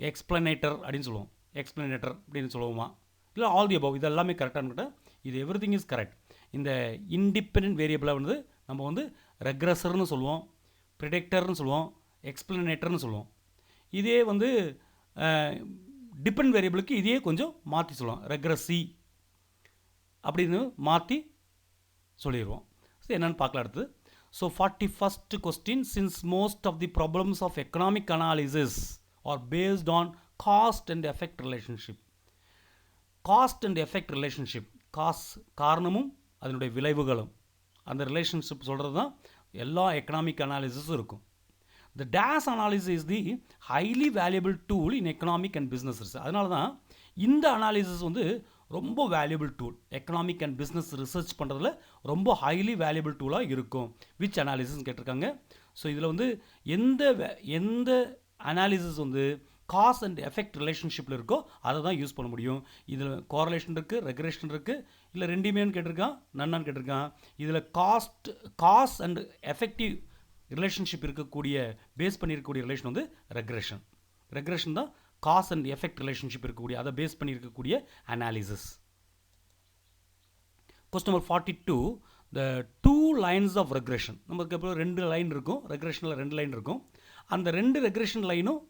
எக்ஸ்பிளனேட்டர் அப்படின்னு சொல்லுவோம். எக்ஸ்பிளனேட்டர் அப்படின்னு சொல்லுவோமா, இல்லை ஆல் தி அபவ், இது எல்லாமே கரெக்டானு கேட்டால் இது எவ்ரி திங் இஸ் கரெக்ட். இந்த இண்டிபெண்ட் வேரியபிளை வந்து நம்ம வந்து ரெக்ரெசர்னு சொல்லுவோம், ப்ரிடிக்டர்னு சொல்லுவோம், எக்ஸ்பிளனேட்டர்னு சொல்லுவோம். இதே வந்து டிபெண்ட் வேரியபிளுக்கு இதே கொஞ்சம் மாற்றி சொல்லுவோம், ரெக்ரெசி அப்படின்னு மாற்றி சொல்லிடுவோம். ஸோ என்னென்னு பார்க்கலாம் அடுத்து. So 41st question, since most of the problems of economic analysis are based on cause and effect relationship. Cause and effect relationship, காரணமும் அதனுடைய விளைவுகளும், அந்த ரிலேஷன்ஷிப் சொல்கிறது தான் எல்லா எக்கனாமிக் அனாலிசிஸும் இருக்கும். The DAS analysis is the highly valuable tool in economic and business research. அதனால தான் இந்த அனாலிசிஸ் வந்து ரொம்ப valuable tool, economic and business research பண்ணுறதுல ரொம்ப ஹைலி வேல்யூபிள் டூலாக இருக்கும். விச் அனாலிசிஸ் கேட்டிருக்காங்க. ஸோ இதில் வந்து எந்த அனாலிசிஸ் வந்து காஸ் அண்ட் எஃபெக்ட் ரிலேஷன்ஷிப்பில் இருக்கோ அதை தான் யூஸ் பண்ண முடியும். இதில் கோரலேஷன் இருக்குது, ரெக்ரெஷன் இருக்குது, இல்லை ரெண்டுமேன்னு கேட்டிருக்கான், நன்னான்னு கேட்டிருக்கான். இதில் காஸ் அண்ட் எஃபெக்டிவ் ரிலேஷன்ஷிப் இருக்கக்கூடிய பேஸ் பண்ணியிருக்கக்கூடிய ரிலேஷன் வந்து ரெக்ரெஷன் தான் காஸ் அண்ட் எஃபெக்ட் ரிலேஷன்ஷிப் இருக்கக்கூடிய, அதை பேஸ் பண்ணியிருக்கக்கூடிய analysis. Question number 42, the 2 lines of regression. நமக்கு அப்புறம் 2 லைன் இருக்கும், ரெக்ரெஷனில் 2 லைன் இருக்கும். அந்த 2 ரெக்ரெஷன் லைனும்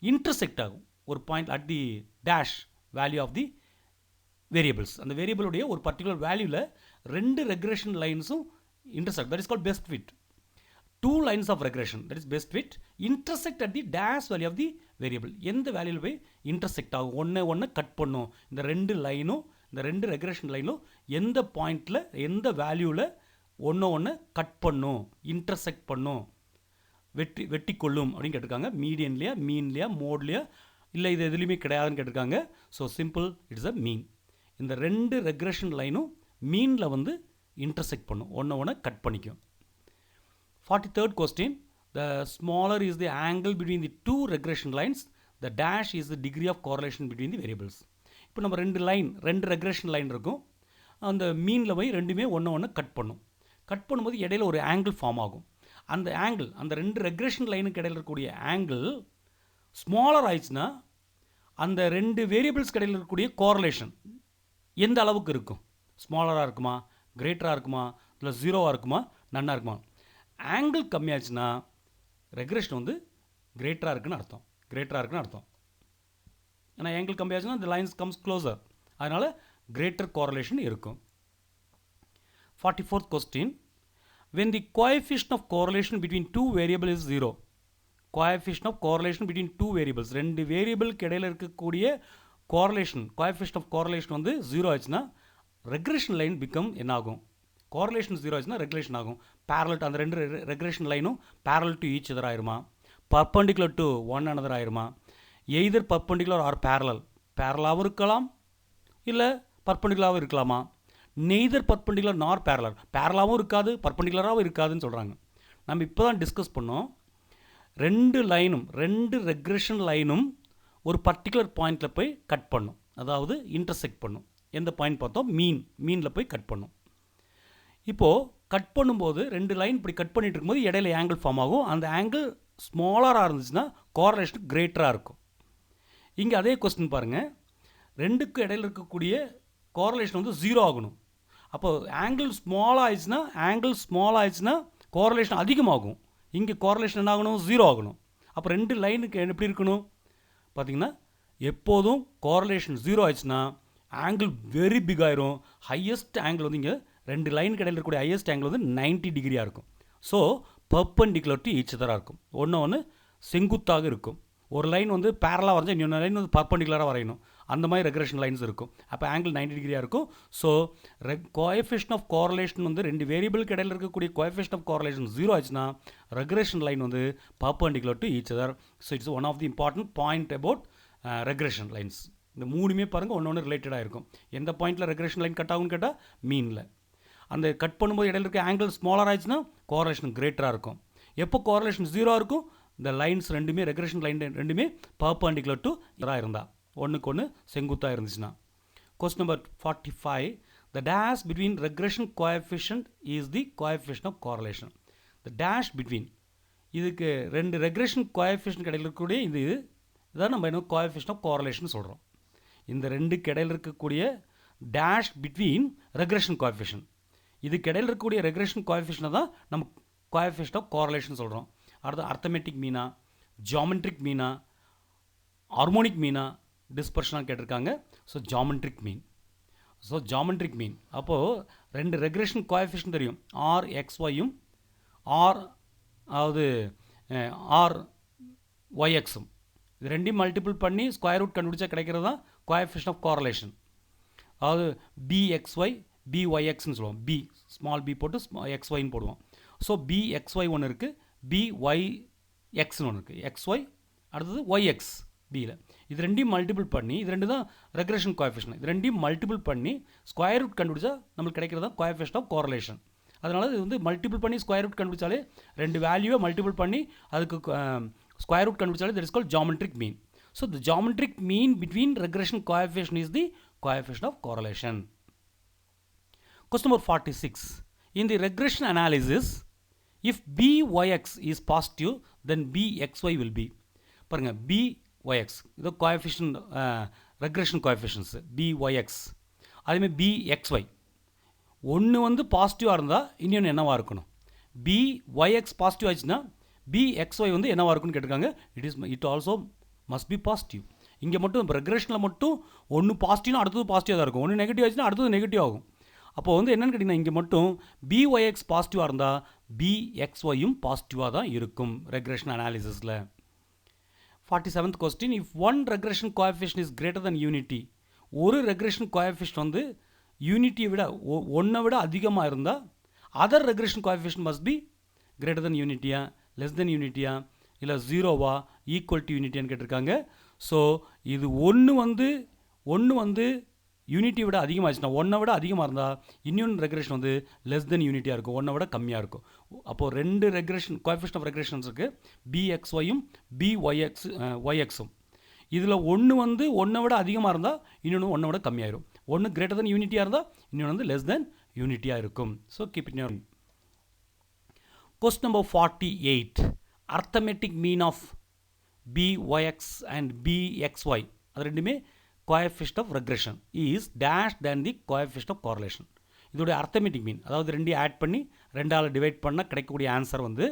இன்டர்செக்ட் ஆகும் ஒரு point at the dash value of the variables. அந்த வேரியபிளுடைய ஒரு பர்டிகுலர் வேல்யூவில் 2 ரெக்ரெஷன் லைன்ஸும் intersect, that is called best fit. 2 lines of regression, that is best fit, intersect at the dash value of the variable. எந்த வேல்யூவில் போய் intersect ஆகும், ஒன்று கட் பண்ணும். இந்த 2 லைனும், இந்த 2 ரெக்ரெஷன் லைனும் எந்த பாயிண்டில், எந்த வேல்யூவில் ஒன்று கட் பண்ணும், இன்டர்செக்ட் பண்ணும், வெட்டி கொள்ளும் அப்படின்னு கேட்டிருக்காங்க. மீடியன்லையா, மீன்லையா, மோட்லையா, இல்லை இது எதுலேயுமே கிடையாதுன்னு கேட்டிருக்காங்க. ஸோ சிம்பிள், இட்ஸ் அ மீன். இந்த 2 ரெக்ரெஷன் லைனும் மீனில் வந்து இன்டர்செக்ட் பண்ணும், ஒன்று கட் பண்ணிக்கும். 43rd question, the smaller is the angle between the 2 regression lines, the dash is the degree of correlation between the variables. இப்போ நம்ம 2 ரெக்ரெஷன் லைன் இருக்கும், அந்த மீனில் போய் ரெண்டுமே ஒன்று கட் பண்ணும். கட் பண்ணும்போது இடையில ஒரு ஆங்கிள் ஃபார்ம் ஆகும். அந்த ஆங்கிள், அந்த 2 ரெக்ரெஷன் லைனுக்கு இடையில இருக்கக்கூடிய ஆங்கிள் ஸ்மாலர் ஆயிடுச்சுன்னா அந்த 2 வேரியபிள்ஸ்க்கு இடையில இருக்கக்கூடிய கோரலேஷன் எந்த அளவுக்கு இருக்கும்? ஸ்மாலராக இருக்குமா, கிரேட்டராக இருக்குமா, இல்லை ஜீரோவாக இருக்குமா, நன்னாக இருக்குமா? ஆங்கிள் கம்மியாச்சுன்னா ரெக்ரெஷன் வந்து கிரேட்டராக இருக்குன்னு அர்த்தம். ஏன்னா ஆங்கிள் கம்மியாச்சுன்னா the lines comes closer, அதனால் கிரேட்டர் கோரலேஷன் இருக்கும். 44th question, when the coefficient of correlation between 2 variables is 0, coefficient of correlation between 2 variables, 2 வேரியபிளுக்கு இடையில் இருக்கக்கூடிய கோரலேஷன், coefficient of correlation வந்து 0 ஆச்சுன்னா ரெக்ரெஷன் லைன் பிகம் என்ன ஆகும்? கோரலேஷன் 0 ஆச்சுன்னா ரெகுலேஷன் ஆகும். பேரலல், அந்த 2 ரெகுலேஷன் லைனும் பேரலல் டு ஈச் அதர் ஆயிருமா, பர்பண்டிகுலர் டு ஒன் அனதர் ஆயிருமா, எய்தர் பர்பண்டிகுலர் ஆர் பேரலாகவும் இருக்கலாம், இல்லை பர்பண்டிகுலராகவும் இருக்கலாமா, நெய்தர் பர்பண்டிகுலர் நார் பேரலாகவும் இருக்காது, பர்பண்டிகுலராகவும் இருக்காதுன்னு சொல்கிறாங்க. நம்ம இப்போ தான் டிஸ்கஸ் பண்ணோம், 2 ரெக்ரெஷன் லைனும் ஒரு பர்டிகுலர் பாயிண்டில் போய் கட் பண்ணும், அதாவது இன்டர்செக்ட் பண்ணும். எந்த பாயிண்ட் பார்த்தோம்? மீனில் போய் கட் பண்ணும். இப்போது கட் பண்ணும்போது 2 லைன் இப்படி கட் பண்ணிட்டு இருக்கும்போது இடையில ஆங்கிள் ஃபார்ம் ஆகும். அந்த ஆங்கிள் ஸ்மாலராக இருந்துச்சுன்னா கோரலேஷன் கிரேட்டராக இருக்கும். இங்கே அதே கொஸ்டின் பாருங்கள், 2க்கு இடையில இருக்கக்கூடிய கோரலேஷன் வந்து 0 ஆகணும். அப்போது ஆங்கிள் ஸ்மால் ஆயிடுச்சுன்னா கோரலேஷன் அதிகமாகும். இங்கே கோரலேஷன் என்ன ஆகணும்? 0 ஆகணும். அப்போ 2 லைனுக்கு எப்படி இருக்கணும் பார்த்திங்கன்னா, எப்போதும் கோரலேஷன் 0 ஆயிடுச்சுன்னா ஆங்கிள் வெரி பிக் ஆயிரும். ஹையஸ்ட் ஆங்கிள் வந்து இங்கே 2 லைனுக்கு இடையில் இருக்கக்கூடிய ஹையஸ்ட் ஆங்கிள் வந்து 90 டிகிரியாக இருக்கும். ஸோ பர்பண்டிகுலர் டு ஈச் அதராக இருக்கும், ஒன்று செங்குத்தாக இருக்கும். ஒரு லைன் வந்து பேரலாக வரைஞ்சா இன்னொரு லைன் வந்து பர்பண்டிகுலராக வரையணும். அந்த மாதிரி ரெக்ரெஷன் லைன்ஸ் இருக்கும். அப்போ ஆங்கிள் 90 டிகிரியாக இருக்கும். ஸோ கோஎஃபிஷியன்ட் ஆஃப் கோரலேஷன் வந்து 2 வேரியபிளுக்கு இடையில் இருக்கக்கூடிய கோஎஃபிஷியன்ட் ஆஃப் கோரலேஷன் 0 ஆச்சுன்னா ரெக்ரெஷன் லைன் வந்து perpendicular to each other. So it's one of the important point about regression lines. இந்த மூணுமே பாருங்கள் ஒன்று ரிலேட்டடாக இருக்கும். எந்த பாயிண்டில் ரெக்ரெஷன் லைன் கட் ஆகும்னு கேட்டால் மீனில். அந்த கட் பண்ணும்போது இடையில இருக்க ஆங்கிள் ஸ்மாலர் ஆயிடுச்சுன்னா கோரலேஷன் கிரேட்டராக இருக்கும். எப்போ கோரலேஷன் 0 இருக்கும்? இந்த லைன்ஸ் ரெண்டுமே, ரெக்ரெஷன் லைன் ரெண்டுமே பர்பண்டிகுலர் டு இதராக இருந்தால், ஒன்றுக்கு ஒன்று செங்குத்தாக இருந்துச்சுன்னா. Question number 45, the dash between regression coefficient is the coefficient of correlation. the dash between, இதுக்கு 2 ரெக்ரெஷன் கோஎஃபிஷியன்ட் இடையில் இருக்கக்கூடிய இதான் நம்ம என்ன கோஎஃபிஷியன்ட் ஆஃப் கோரலேஷன் சொல்கிறோம். இந்த 2க்கு இடையில் இருக்கக்கூடிய டேஷ் பிட்வீன் ரெக்ரெஷன் கோஎஃபிஷியன்ட், இதுக்கு இடையில் இருக்கக்கூடிய ரெக்ரெஷன் கோஎஃபிஷியன்ட் தான் நம்ம கோஎஃபிஷியன்ட் ஆஃப் கோரிலேஷன் சொல்கிறோம். அடுத்து அர்த்தமெட்டிக் மீனா, ஜியாமெட்ரிக் மீனா, ஹார்மோனிக் மீனா, டிஸ்பர்ஷனாக கேட்டிருக்காங்க. So geometric mean. So geometric mean அப்போது ரெண்டு ரெக்ரெஷன் கோஎஃபிஷியன்ட் தெரியும், ஆர் எக்ஸ்ஒயும் ஆர் அதாவது ஆர் ஒய்எக்ஸும். இது ரெண்டையும் மல்டிபிள் பண்ணி ஸ்கொயர் ரூட் கண்டுபிடிச்சா கிடைக்கிறது தான் கோஎஃபிஷியன்ட் ஆஃப் கோரிலேஷன். அதாவது பிஎக்ஸ்ஒய் பிஒய்எக்ஸ்ன்னு சொல்லுவோம். பி ஸ்மால் பி போட்டு எக்ஸ்ஒய்ன்னு போடுவோம். ஸோ பிஎக்ஸ்ஒய் ஒன்று இருக்குது, பிஒய்எக்ஸ்னு ஒன்று இருக்குது. எக்ஸ்ஒய் அடுத்தது ஒய்எக்ஸ் பியில். இது ரெண்டையும் மல்டிபிள் பண்ணி, இது ரெண்டு தான் ரெக்ரெஷன் கோஎஃபிஷியன்ட், இது ரெண்டையும் மல்டிபிள் பண்ணி ஸ்கொயர் ரூட் கண்டுபிடிச்சா நம்மளுக்கு கிடைக்கிறது தான் கோஎஃபிஷியன்ட் ஆஃப் கோரிலேஷன். அதனால் இது வந்து மல்டிபிள் பண்ணி ஸ்கொயர் ரூட் கண்டுபிடிச்சாலே, ரெண்டு வேல்யூவை மல்டிபிள் பண்ணி அதுக்கு ஸ்கொயர் ரூட் கண்டுபிடிச்சாலே that is called geometric mean. So the geometric mean between regression coefficient is the coefficient of correlation. Question number 46. In the regression analysis, if byx is positive, then bxy will be. பாருங்க, byx இது coefficient regression coefficients byx. அதேமாதிரி bxy ஒன்று வந்து பாசிட்டிவாக இருந்தால் இன்னொன்று என்னவாக இருக்கணும்? byx பாசிட்டிவ் ஆச்சுன்னா bxy வந்து என்னவாக இருக்குன்னு கேட்டிருக்காங்க. It also must be positive. இங்கே மட்டும் இப்போ ரெக்ரெஷனில் மட்டும் ஒன்று பாசிட்டிவ்னா அடுத்தது பாசிட்டிவாக தான் இருக்கும், ஒன்று நெகட்டிவ் ஆச்சுன்னா அடுத்தது நெகட்டிவ் ஆகும். அப்போது வந்து என்னென்னு கேட்டிங்கன்னா, இங்கே மட்டும் byx பாசிட்டிவாக இருந்தால் bxyயும் பாசிட்டிவாக தான் இருக்கும் regression அனாலிசிஸில். 47th question. If one regression coefficient is greater than unity, ஒரு ரெக்ரெஷன் கோஎஃபிஷியன்ட் வந்து யூனிட்டியை விட ஒன்றை விட அதிகமாக இருந்தால் other regression coefficient must be greater than யூனிட்டியா, லெஸ் தென் யூனிட்டியா, இல்லை ஜீரோவா, ஈக்குவல் டு யூனிட்டியான்னு கேட்டிருக்காங்க. ஸோ இது ஒன்று வந்து யூனிட்டியை விட அதிகமாகிடுச்சுன்னா, ஒன்றை விட அதிகமாக இருந்தால் இன்னொன்று ரெக்ரெஷன் வந்து லெஸ் தென் யூனிட்டியாக இருக்கும், ஒன்றை விட கம்மியாக இருக்கும். அப்போது ரெண்டு ரெக்ரெஷன் கோஎஃபிஷியன்ட் ஆஃப் ரெக்ரெஷன்ஸ் இருக்குது, பிஎக்ஸ்ஒயும் ஒய்எக்ஸும். இதில் ஒன்று வந்து ஒன்றை விட அதிகமாக இருந்தால் இன்னொன்று ஒன்றை விட கம்மியாயிரும். ஒன்று கிரேட்டர் தென் யூனிட்டியாக இருந்தால் இன்னொன்று வந்து லெஸ் தென் யூனிட்டியாக இருக்கும். So keep it your. Question number 48. Arithmetic mean of byx and bxy அது ரெண்டுமே coefficient of regression is dash than the coefficient of correlation. இதோடைய அர்த்தமெட்டிக் மீன், அதாவது ரெண்டையும் ஆட் பண்ணி ரெண்டால் டிவைட் பண்ணால் கிடைக்கக்கூடிய ஆன்சர் வந்து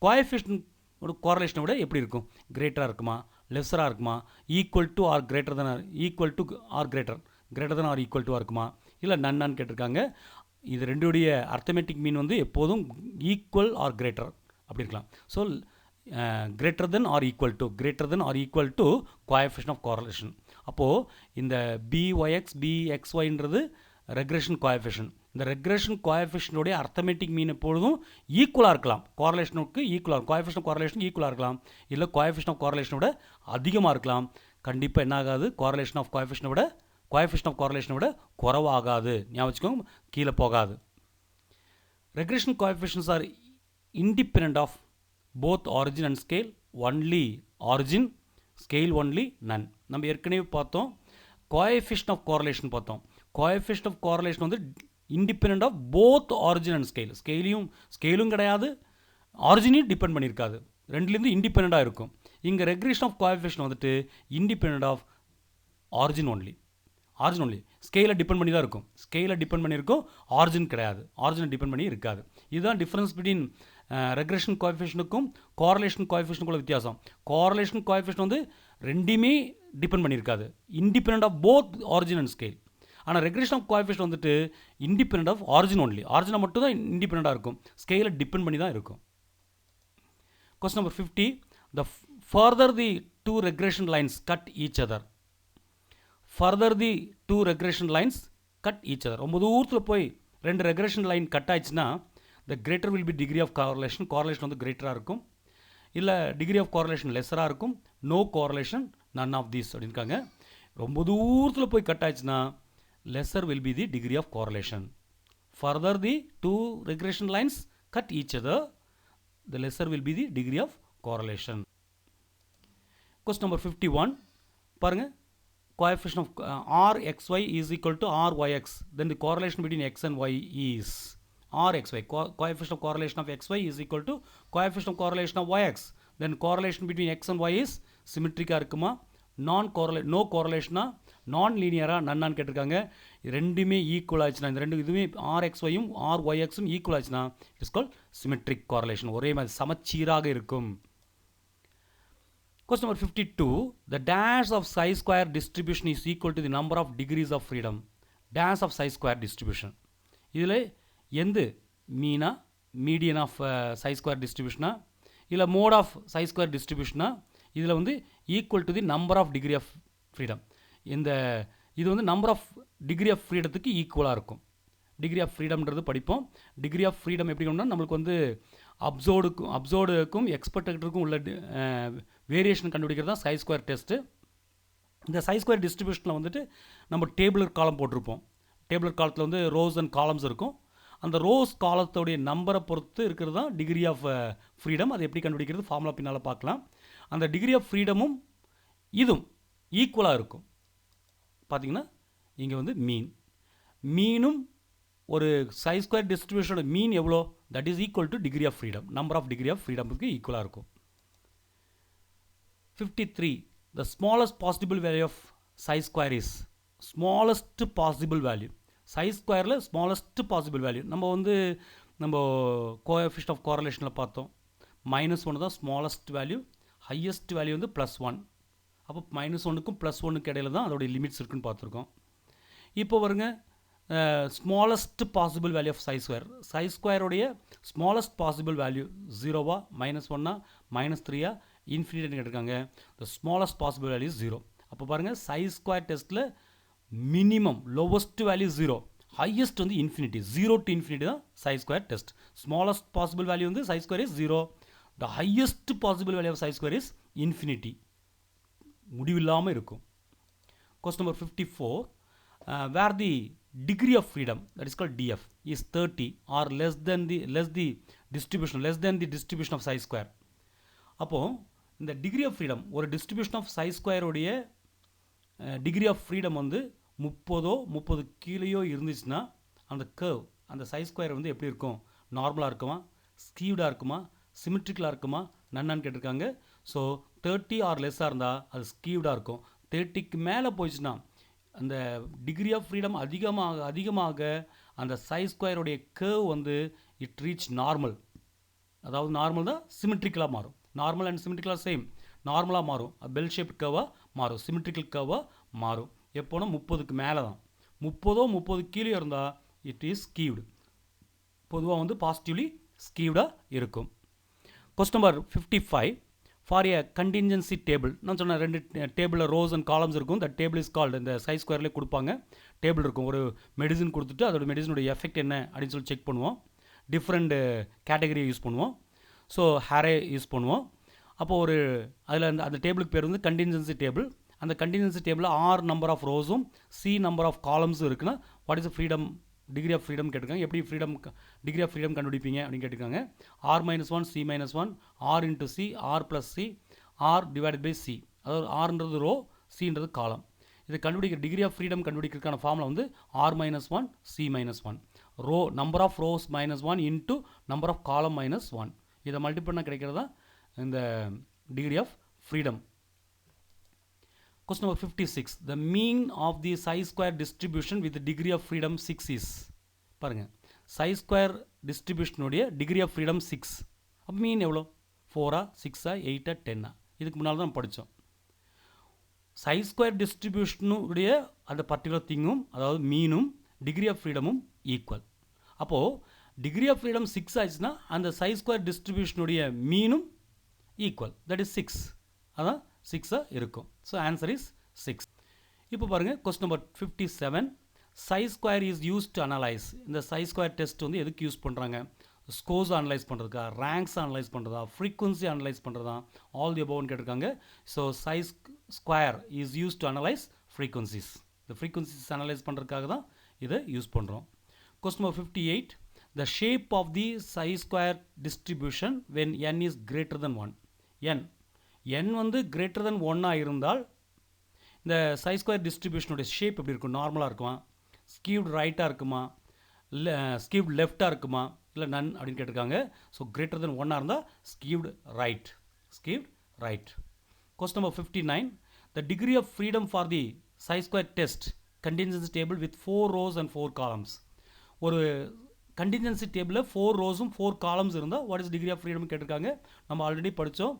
கோஎஃபிஷியன்ட் ஒரு கோரிலேஷனை விட எப்படி இருக்கும்? கிரேட்டராக இருக்குமா, லெஸ்ஸராக இருக்குமா, equal to or greater than or equal to or greater than or equal to இருக்குமா, இல்லை நன்னான்னு கேட்டிருக்காங்க. இது ரெண்டுடைய அர்த்தமெட்டிக் மீன் வந்து எப்போதும் ஈக்குவல் ஆர் கிரேட்டர் அப்படி இருக்கலாம். So greater than or equal to coefficient of correlation. அப்போது இந்த பிஒய்எக்ஸ் பிஎக்ஸ்ஒய்ன்றது ரெக்ரெஷன் கோஎஃபிஷியன்ட். இந்த ரெக்ரெஷன் கோஎஃபிஷியன்டோடைய அர்த்தமெட்டிக் மீன் எப்பொழுதும் ஈக்குவலாக இருக்கலாம், கோரிலேஷனுக்கு ஈக்குவலாக, கோஎஃபிஷியன்ட் கோரிலேஷனுக்கு ஈக்குவலாக இருக்கலாம், இல்லை கோஎஃபிஷியன்ட் ஆஃப் கோரிலேஷனை விட அதிகமாக இருக்கலாம். கண்டிப்பாக என்ன ஆகாது, கோரிலேஷன் ஆஃப் கோஎஃபிஷியன்ட்டை விட கோஎஃபிஷியன்ட் ஆஃப் கோரிலேஷனை விட குறைவாகாது. ஞாபகம் வச்சுக்கோங்க, கீழே போகாது. Regression coefficients are independent of both origin and scale, only origin, scale only none. நம்ம ஏற்கனவே பார்த்தோம் கோஎஃபிஷியன்ட் ஆஃப் கோரிலேஷன் பார்த்தோம். கோஎஃபிஷியன்ட் ஆஃப் கோரிலேஷன் வந்து independent of both origin and scale. ஸ்கேலும் கிடையாது, ஆரிஜினையும் டிபெண்ட் பண்ணியிருக்காது, ரெண்டுலேருந்து இண்டிபெண்ட்டாக இருக்கும். இங்கே ரெக்ரெஷன் ஆஃப் கோஎஃபிஷியன்ட் வந்துட்டு இண்டிபெண்டன்ட் ஆஃப் ஆரிஜின் ஒன்லி. ஸ்கேலை டிபெண்ட் பண்ணி தான் இருக்கும், ஆரிஜின் கிடையாது, ஆரிஜினை டிபெண்ட் பண்ணி இருக்காது. இதுதான் டிஃப்ரென்ஸ் பிட்வீன் ரெக்ரெஷன் கோஎஃபிஷியன்ட்டுக்கும் கோரிலேஷன் கோஎஃபிஷியன்ட்டுக்குள்ள வித்தியாசம். கோரிலேஷன் கோஎஃபிஷியன்ட் வந்து ரெண்டுமே டிபெண்ட் பண்ணியிருக்காது, independent of both origin and scale. ஆனால் ரெக்ரெஷன் ஆஃப் கோஎஃபிஷியன்ட் வந்துட்டு இண்டிபெண்டன்ட் ஆஃப் ஆரிஜின் ஒன்லி, ஆரிஜினை மட்டும் தான் இண்டிபெண்ட்டாக இருக்கும், ஸ்கேலை டிபெண்ட் பண்ணி தான் இருக்கும். Question number 50. The further the two regression lines cut each other, ரொம்ப தூரத்தில் போய் ரெண்டு ரெக்ரெஷன் லைன் கட் ஆயிடுச்சுன்னா the greater will be degree of correlation வந்து கிரேட்டராக இருக்கும், இல்லை டிகிரி ஆஃப் கோரிலேஷன் லெஸ்ஸராக இருக்கும், no correlation none of these அப்படின்னுக்காங்க. ரொம்ப தூரத்தில் போய் கட் ஆயிடுச்சுன்னா lesser will be the degree of correlation. Further the two regression lines cut each other, the lesser will be the degree of correlation. Question number 51. பாருங்க, coefficient of rxy is equal to ryx, then the correlation between x and y is rxy. Coefficient of correlation of xy is equal to coefficient of correlation of yx, then correlation between x and y is symmetric இருக்குமா, no கோரலேஷனா நான் லீனியராக நன்னான்னு கேட்டிருக்காங்க. ரெண்டுமே equal ஆச்சுன்னா, இந்த ரெண்டு இதுவுமே RXYயும் RYXும் equal ஆச்சுன்னா it's call symmetric correlation. ஒரே மாதிரி சமச்சீராக இருக்கும். Question number 52. The dash of psi square distribution is equal to the number of degrees of freedom. Dash of psi square distribution. இதில் எந்த மீனா மீடியன் ஆஃப் psi square distributionா இல்லை மோட் ஆஃப் psi square distributionா இதில் வந்து equal to the number of degree of freedom. இது வந்து நம்பர் ஆஃப் டிகிரி ஆஃப் ஃப்ரீடத்துக்கு ஈக்குவலாக இருக்கும். டிகிரி ஆஃப் ஃப்ரீடம்ன்றது படிப்போம். டிகிரி ஆஃப் ஃப்ரீடம் எப்படி கொண்டா நம்மளுக்கு வந்து அப்சர்வ்டுக்கும் எக்ஸ்பெக்டடுக்கும் உள்ள வேரியேஷன் கண்டுபிடிக்கிறது தான் சை ஸ்கொயர் டெஸ்ட்டு. இந்த சை ஸ்கொயர் டிஸ்ட்ரிபியூஷனில் வந்துட்டு நம்ம டேபிளர் காலம் போட்டிருப்போம். டேபிளர் காலத்தில் வந்து ரோஸ் அண்ட் காலம்ஸ் இருக்கும். அந்த ரோஸ் காலத்தோடைய நம்பரை பொறுத்து இருக்கிறது தான் டிகிரி ஆஃப் ஃப்ரீடம். அது எப்படி கண்டுபிடிக்கிறது ஃபார்முலா பின்னால் பார்க்கலாம். அந்த டிகிரி ஆஃப் ஃப்ரீடமும் இதுவும் ஈக்குவலாக இருக்கும். பார்த்திங்கன்னா இங்கே வந்து மீனும் ஒரு சை ஸ்கொயர் டிஸ்ட்ரிபியூஷனோட மீன் எவ்வளோ, that is equal to degree of freedom. Number of degree of ஃப்ரீடமுக்கு ஈக்குவலாக இருக்கும். 53. The smallest possible value of psi square is smallest possible value. Psi squareல smallest possible value நம்ம coefficient of correlationல பார்த்தோம். -1 தான் smallest value, highest value வந்து +1. அப்போ -1க்கும் +1க்கு இடையில தான் அதோடைய லிமிட்ஸ் இருக்குன்னு பார்த்துருக்கோம். இப்போ வருங்க smallest possible value of psi ஸ்கொயருடைய ஸ்மாலஸ்ட் பாசிபிள் வேல்யூ 0வா -1ஆ -3ஆ இன்ஃபினிட்டின்னு கேட்டிருக்காங்க. The smallest possible value 0. அப்போ பாருங்கள் சை ஸ்கொயர் டெஸ்ட்டில் மினிமம் லோவஸ்ட் வேல்யூ 0, ஹையஸ்ட் வந்து இன்ஃபினிட்டி. 0 to infinity தான் psi square test. Smallest possible value வந்து psi square is 0. The highest possible value of psi square is infinity, முடிவில்லாமல் இருக்கும். Question number 54. Where the degree of freedom, that is called df, is 30 or less than the distribution of psi square. அப்போ இந்த degree of freedom ஒரு distribution of psi ஸ்கொயருடைய degree of freedom வந்து 30 கீழேயோ இருந்துச்சுன்னா அந்த curve அந்த சை ஸ்கொயர் வந்து எப்படி இருக்கும், நார்மலாக இருக்குமா, ஸ்கீவ்டாக இருக்குமா, சிமெட்ரிக்கலாக இருக்குமா நன்னான்னு கேட்டிருக்காங்க. ஸோ 30 ஆர் லெஸ்ஸாக இருந்தால் அது ஸ்கீவ்டாக இருக்கும். 30க்கு மேலே போயிடுச்சுன்னா அந்த டிகிரி ஆஃப் ஃப்ரீடம் அதிகமாக அந்த சை ஸ்கொயருடைய கர்வ் வந்து இட் ரீச் நார்மல். அதாவது நார்மல் தான் சிமெட்ரிக்கலாக மாறும். நார்மல் அண்ட் சிமெட்ரிக்கலாக சேம். நார்மலாக மாறும், பெல் ஷேப் கர்வாக மாறும், சிமெட்ரிக்கல் கர்வாக மாறும். எப்போனா 30க்கு மேலே தான். 30 கீழே இருந்தால் இட் இஸ் ஸ்கீவ்டு. பொதுவாக வந்து பாசிட்டிவ்லி ஸ்கீவ்டாக இருக்கும். Question number 55. For a contingency table, நான் சொன்னேன் 2 டேபிளில் ரோஸ் அண்ட் காலம்ஸ் இருக்கும். தட் டேபிள் இஸ் கால்டு, இந்த சை ஸ்கொயர்லேயே கொடுப்பாங்க டேபிள் இருக்கும். ஒரு மெடிசன் கொடுத்துட்டு அதோட மெடிசனுடைய எஃபெக்ட் என்ன அப்படின்னு சொல்லி செக் பண்ணுவோம். டிஃப்ரெண்ட் கேட்டகரியை யூஸ் பண்ணுவோம். ஸோ ஹேரே யூஸ் பண்ணுவோம். அப்போது அதில் அந்த டேபிளுக்கு பேர் வந்து கண்டின்ஜென்சி டேபிள். அந்த கண்டின்ஜென்சி டேபிளில் R நம்பர் ஆஃப் ரோஸும் C நம்பர் ஆஃப் காலம்ஸும் இருக்குன்னா what is freedom, degree of freedom கேட்டிருக்காங்க. எப்படி டிகிரி ஆஃப் ஃப்ரீடம் கண்டுபிடிப்பீங்க அப்படின்னு கேட்டிருக்காங்க. R-1 C-1 R into C R plus C R divided by C. அதாவது Rன்றது ரோ, Cன்றது காலம். இது கண்டுபிடிக்கிற டிகிரி ஆஃப் ஃப்ரீடம் கண்டுபிடிக்கிறதுக்கான ஃபார்முலா வந்து R-1 C-1. Row number of rows -1 into number of column -1. இதை multi பண்ணால் கிடைக்கிறதா இந்த degree of freedom. Question number 56. The mean of the psi square distribution with the degree of freedom 6 is. பாருங்கள், psi square distribution உடைய degree of freedom 6. அப்போ மீன் எவ்வளோ, 4ஆ 6ஆ 8ஆ 10ஆ? இதுக்கு முன்னால் தான் படித்தோம். psi square distribution உடைய அந்த பர்டிகுலர் திங்கும், அதாவது மீனும் டிகிரி ஆஃப் ஃப்ரீடமும் ஈக்குவல். அப்போது டிகிரி ஆஃப் ஃப்ரீடம் 6 ஆச்சுன்னா அந்த சை ஸ்கொயர் டிஸ்ட்ரிபியூஷனுடைய மீனும் ஈக்குவல், தட் இஸ் 6. அதான் 6ஆக இருக்கும். So answer is 6. இப்போ பாருங்கள் question number 57. Psi square is use to analyse. இந்த சை ஸ்கொயர் டெஸ்ட் வந்து எதுக்கு யூஸ் பண்ணுறாங்க? ஸ்கோர்ஸ் அனலைஸ் பண்ணுறதுக்கா, ரேங்க்ஸ் அனலைஸ் பண்ணுறதா, ஃப்ரீக்வன்சி அனலைஸ் பண்ணுறதா, ஆல் தி அபவ்னு கேட்டிருக்காங்க. So psi square is use to analyse frequencies. இந்த ஃப்ரீக்வன்சிஸ் அனலைஸ் பண்ணுறதுக்காக தான் இதை யூஸ் பண்ணுறோம். Question number 58. The shape of the psi square distribution when n is greater than 1. n வந்து greater than 1 இருந்தால் இந்த psi square distribution ஷேப் எப்படி இருக்கும்? நார்மலாக இருக்குமா, ஸ்கீவ்டு ரைட்டாக இருக்குமா, இல்லை ஸ்கீவ்டு லெஃப்டாக இருக்குமா, இல்லை நன் அப்படின்னு கேட்டிருக்காங்க. ஸோ greater than 1 இருந்தால் ஸ்கீவ்டு right. Question number 59. the degree of freedom for the chi-square test contingency table with 4 rows and 4 columns. ஒரு contingency table 4 ரோஸும் 4 columns இருந்தால் what is degree of freedom கேட்டிருக்காங்க. நம்ம ஆல்ரெடி படித்தோம்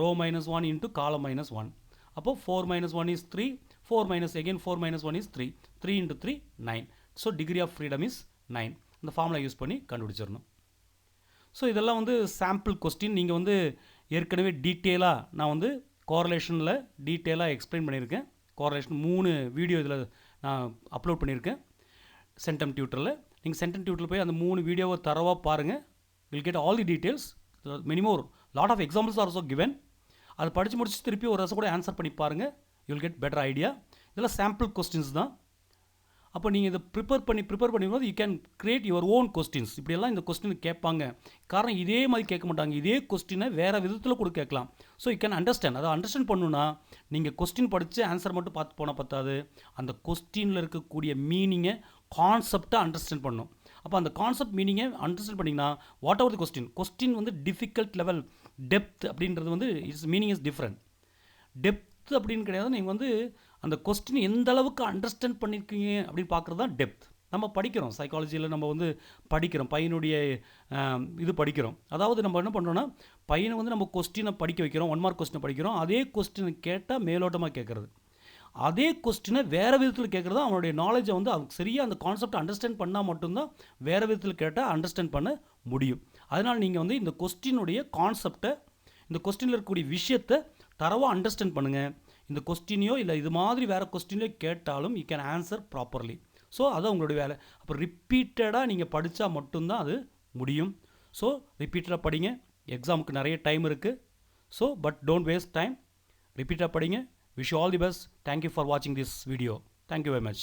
row minus 1 into column minus 1. அப்போ 4 minus 1 is 3, 4 minus again 4 minus 1 is 3, 3 into 3 9. So degree of freedom is 9. இந்த formula use பண்ணி கண்டுபிடிச்சிடணும். So இதெல்லாம் வந்து சாம்பிள் கொஸ்டின். நீங்கள் வந்து ஏற்கனவே டீட்டெயிலாக நான் வந்து கோரலேஷனில் டீட்டெயிலாக எக்ஸ்பிளைன் பண்ணியிருக்கேன். கோரலேஷன் 3 வீடியோ இதில் நான் அப்லோட் பண்ணியிருக்கேன் சென்டம் டியூட்டரில். நீங்கள் சென்டம் டியூட்டரில் போய் அந்த 3 வீடியோவை தரவாக பாருங்கள். Will get all the details. Minimum lot of examples are also given. அது படித்து முடிச்சு திருப்பி ஒரு ரசம் கூட ஆன்சர் பண்ணி பாருங்கள். You will get better idea. இதெல்லாம் சாம்பிள் கொஸ்டின்ஸ் தான். அப்போ நீங்கள் இதை ப்ரிப்பேர் பண்ணும்போது you can create your own questions. இப்படியெல்லாம் இந்த கொஸ்டின் கேட்பாங்க. காரணம் இதே மாதிரி கேட்க மாட்டாங்க. இதே கொஸ்டினை வேறு விதத்தில் கூட கேட்கலாம். So you can understand. அதை அண்டர்ஸ்டாண்ட் பண்ணணுன்னா நீங்கள் கொஸ்டின் படித்து ஆன்சர் மட்டும் பார்த்து போனால் பத்தாது. அந்த கொஸ்டினில் இருக்கக்கூடிய மீனிங்கை கான்செப்டாக அண்டர்ஸ்டாண்ட் பண்ணணும். அப்போ அந்த கான்செப்ட் மீனிங்கை அண்டர்ஸ்டாண்ட் பண்ணிங்கன்னா வாட் எவர் தி கொஸ்டின் வந்து டிஃபிகல்ட் லெவல் டெப்த் அப்படின்றது வந்து it's meaning is different. Depth அப்படின்னு கிடையாது. நீங்கள் வந்து அந்த கொஸ்டின் எந்த அளவுக்கு அண்டர்ஸ்டாண்ட் பண்ணியிருக்கீங்க அப்படின்னு பார்க்குறது தான் டெப்த். நம்ம படிக்கிறோம் சைக்காலஜியில், நம்ம வந்து படிக்கிறோம் பையனுடைய இது படிக்கிறோம். அதாவது நம்ம என்ன பண்ணுறோன்னா பையனை வந்து நம்ம கொஸ்டினை படிக்க வைக்கிறோம், 1 மார்க் கொஸ்டினை படிக்கிறோம். அதே கொஸ்டினை கேட்டால் மேலோட்டமாக கேட்குறது, அதே கொஸ்டினை வேறு விதத்தில் கேட்குறது அவனுடைய நாலேஜை வந்து அவனுக்கு சரியாக அந்த கான்செப்டை அண்டர்ஸ்டாண்ட் பண்ணால் மட்டும்தான் வேறு விதத்தில் கேட்டால் அண்டர்ஸ்டாண்ட் பண்ண முடியும். அதனால் நீங்கள் வந்து இந்த கொஸ்டினுடைய கான்செப்டை, இந்த கொஸ்டினில் இருக்கக்கூடிய விஷயத்தை தரவாக அண்டர்ஸ்டாண்ட் பண்ணுங்கள். இந்த கொஸ்டினையோ இல்லை இது மாதிரி வேறு கொஸ்டினையோ கேட்டாலும் you can answer properly. So அது உங்களுடைய வேலை. அப்போ ரிப்பீட்டடாக நீங்கள் படித்தா மட்டும்தான் அது முடியும். ஸோ ரிப்பீட்டடாக படிங்க. எக்ஸாமுக்கு நிறைய டைம் இருக்குது. So but don't waste time. ரிப்பீட்டடாக படிங்க. Wish you all the best. Thank you for watching this video. Thank you very much.